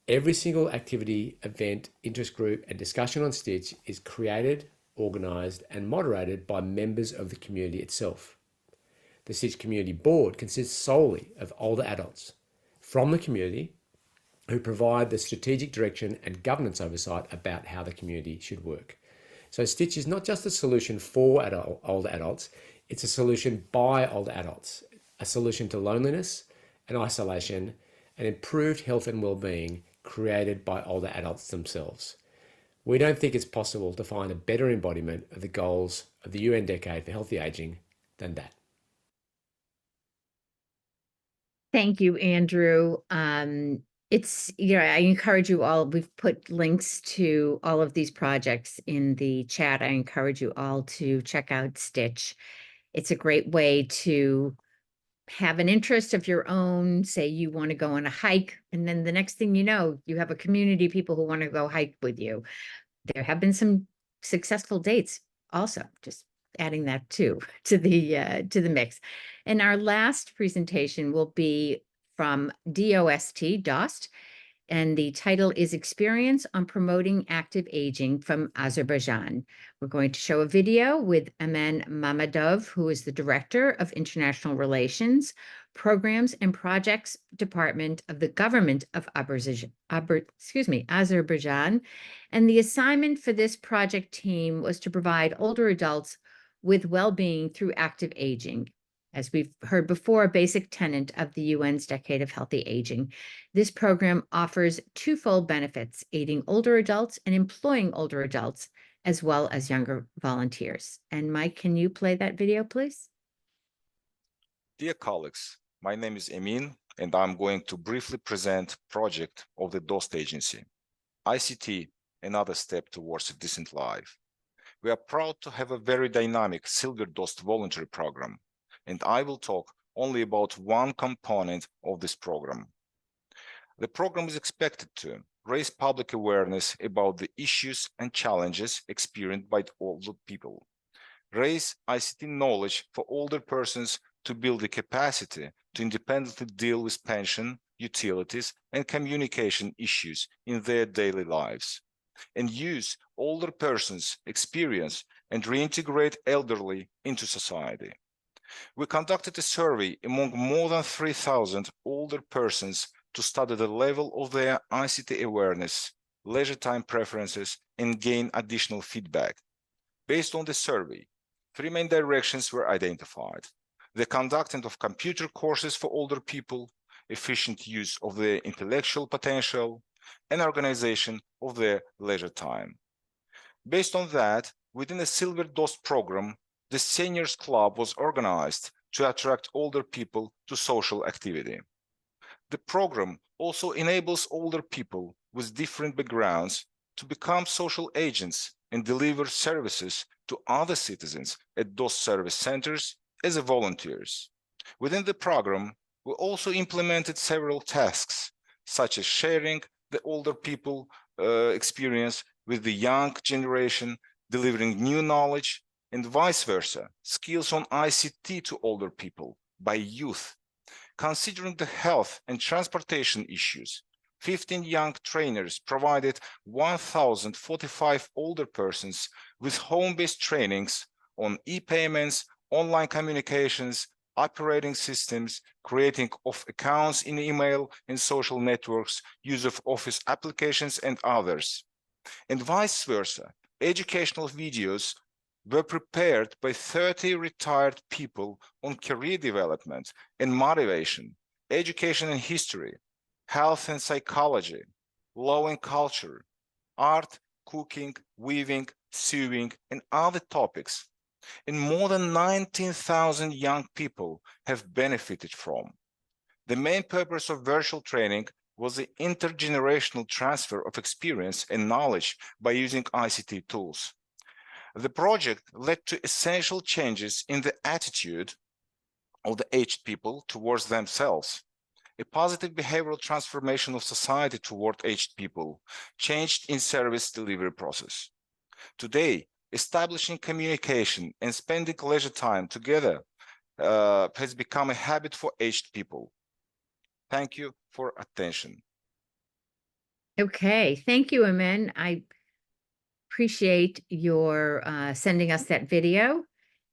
Every single activity, event, interest group, and discussion on Stitch is created, organised, and moderated by members of the community itself. The Stitch Community Board consists solely of older adults from the community who provide the strategic direction and governance oversight about how the community should work. So Stitch is not just a solution for older adults, it's a solution by older adults, a solution to loneliness and isolation and improved health and well-being created by older adults themselves. We don't think it's possible to find a better embodiment of the goals of the UN Decade for Healthy Aging than that. Thank you, Andrew. It's, I encourage you all, we've put links to all of these projects in the chat. I encourage you all to check out Stitch. It's a great way to have an interest of your own. Say you want to go on a hike, and then the next thing you know, you have a community of people who want to go hike with you. There have been some successful dates also, just adding that too to the mix. And our last presentation will be from DOST, and the title is Experience on Promoting Active Aging from Azerbaijan. We're going to show a video with Aman Mamadov, who is the Director of International Relations, Programs and Projects Department of the Government of Azerbaijan. And the assignment for this project team was to provide older adults with well-being through active aging. As we've heard before, a basic tenet of the UN's Decade of Healthy Aging. This program offers twofold benefits, aiding older adults and employing older adults, as well as younger volunteers. And Mike, can you play that video, please? Dear colleagues, my name is Emin, and I'm going to briefly present project of the DOST agency. ICT another step towards a decent life. We are proud to have a very dynamic Silver DOST voluntary program, and I will talk only about one component of this program. The program is expected to raise public awareness about the issues and challenges experienced by older people, raise ICT knowledge for older persons to build the capacity to independently deal with pension, utilities, and communication issues in their daily lives, and use older persons' experience and reintegrate elderly into society. We conducted a survey among more than 3,000 older persons to study the level of their ICT awareness, leisure time preferences, and gain additional feedback. Based on the survey, 3 main directions were identified: the conducting of computer courses for older people, efficient use of their intellectual potential, and organization of their leisure time. Based on that, within the Silver DOST program, the Seniors Club was organized to attract older people to social activity. The program also enables older people with different backgrounds to become social agents and deliver services to other citizens at DOST service centers as volunteers. Within the program, we also implemented several tasks, such as sharing the older people experience with the young generation, delivering new knowledge, and vice versa, skills on ICT to older people by youth. Considering the health and transportation issues, 15 young trainers provided 1,045 older persons with home-based trainings on e-payments, online communications, operating systems, creating of accounts in email and social networks, use of office applications, and others. And vice versa, educational videos were prepared by 30 retired people on career development and motivation, education and history, health and psychology, law and culture, art, cooking, weaving, sewing, and other topics. And more than 19,000 young people have benefited from. The main purpose of virtual training was the intergenerational transfer of experience and knowledge by using ICT tools. The project led to essential changes in the attitude of the aged people towards themselves. A positive behavioral transformation of society toward aged people changed in service delivery process. Today, establishing communication and spending leisure time together has become a habit for aged people. Thank you for attention. Okay, thank you, Amen. I appreciate your sending us that video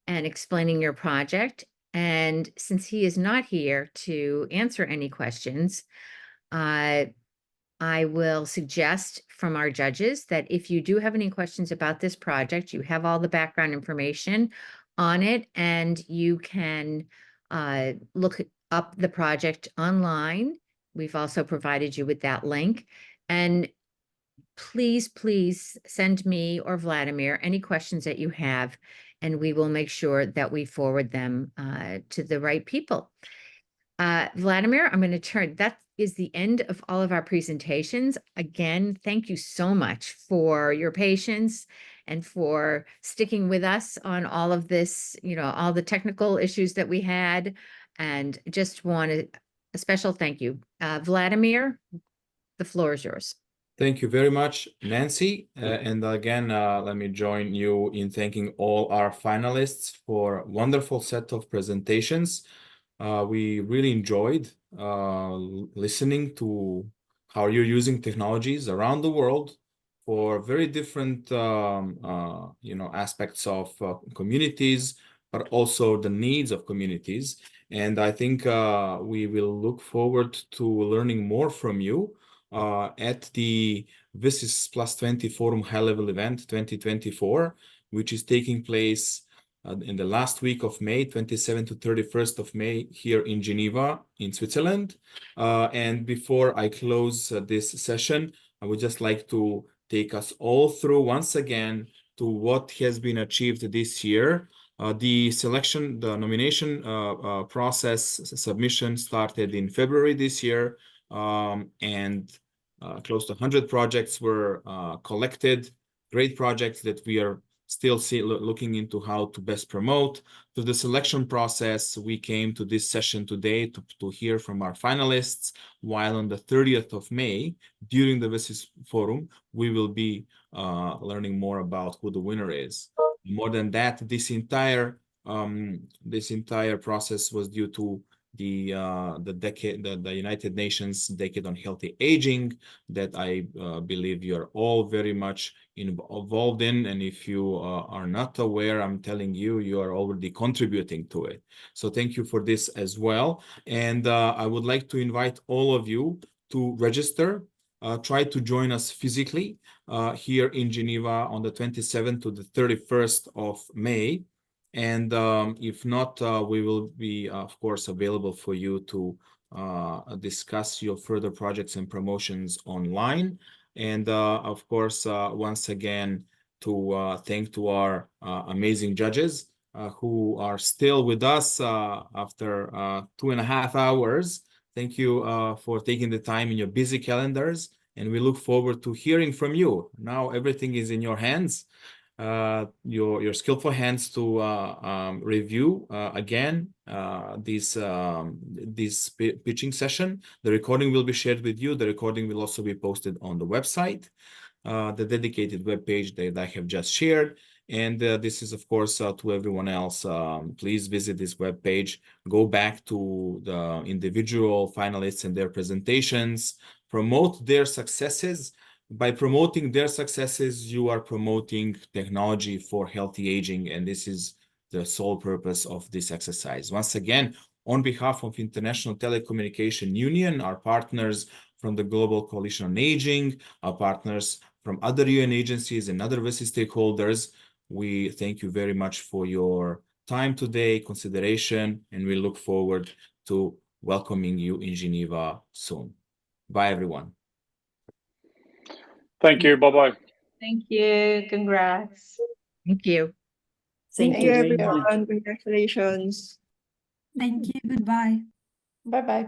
and explaining your project. And since he is not here to answer any questions, I will suggest from our judges that if you do have any questions about this project, you have all the background information on it, and you can look up the project online. We've also provided you with that link. And please send me or Vladimir any questions that you have, and we will make sure that we forward them to the right people. Vladimir, I'm going to turn, that is the end of all of our presentations. Again, thank you so much for your patience and for sticking with us on all of this, all the technical issues that we had, and just wanted a special thank you. Vladimir, the floor is yours. Thank you very much, Nancy. And again, let me join you in thanking all our finalists for a wonderful set of presentations. We really enjoyed listening to how you're using technologies around the world for very different, aspects of communities, but also the needs of communities. And I think we will look forward to learning more from you at the WSIS+20 Forum High Level Event 2024, which is taking place in the last week of May, 27th to 31st of May, here in Geneva, in Switzerland. And before I close this session, I would just like to take us all through once again to what has been achieved this year. The nomination process submission started in February this year. And close to 100 projects were collected, great projects that we are still looking into how to best promote. Through the selection process, we came to this session today to hear from our finalists, while on the 30th of May, during the WSIS Forum, we will be learning more about who the winner is. More than that, this entire process was due to the United Nations Decade on Healthy Aging that I believe you're all very much involved in, and if you are not aware, I'm telling you, you are already contributing to it. So thank you for this as well. And I would like to invite all of you to register. Try to join us physically here in Geneva on the 27th to the 31st of May. And if not, we will be, of course, available for you to discuss your further projects and promotions online. And of course, once again, to thank to our amazing judges who are still with us after 2.5 hours. Thank you for taking the time in your busy calendars, and we look forward to hearing from you. Now everything is in your hands. Your skillful hands to review again this pitching session. The recording will be shared with you. The recording will also be posted on the website, the dedicated webpage that I have just shared. And this is, of course, to everyone else. Please visit this webpage. Go back to the individual finalists and their presentations. Promote their successes. By promoting their successes, you are promoting technology for healthy aging, and this is the sole purpose of this exercise. Once again, on behalf of International Telecommunication Union, our partners from the Global Coalition on Aging, our partners from other UN agencies and other WSIS stakeholders, we thank you very much for your time today, consideration, and we look forward to welcoming you in Geneva soon. Bye, everyone. Thank you. Bye-bye. Thank you. Congrats. Thank you. Thank you, everyone. Congratulations. Thank you. Goodbye. Bye-bye.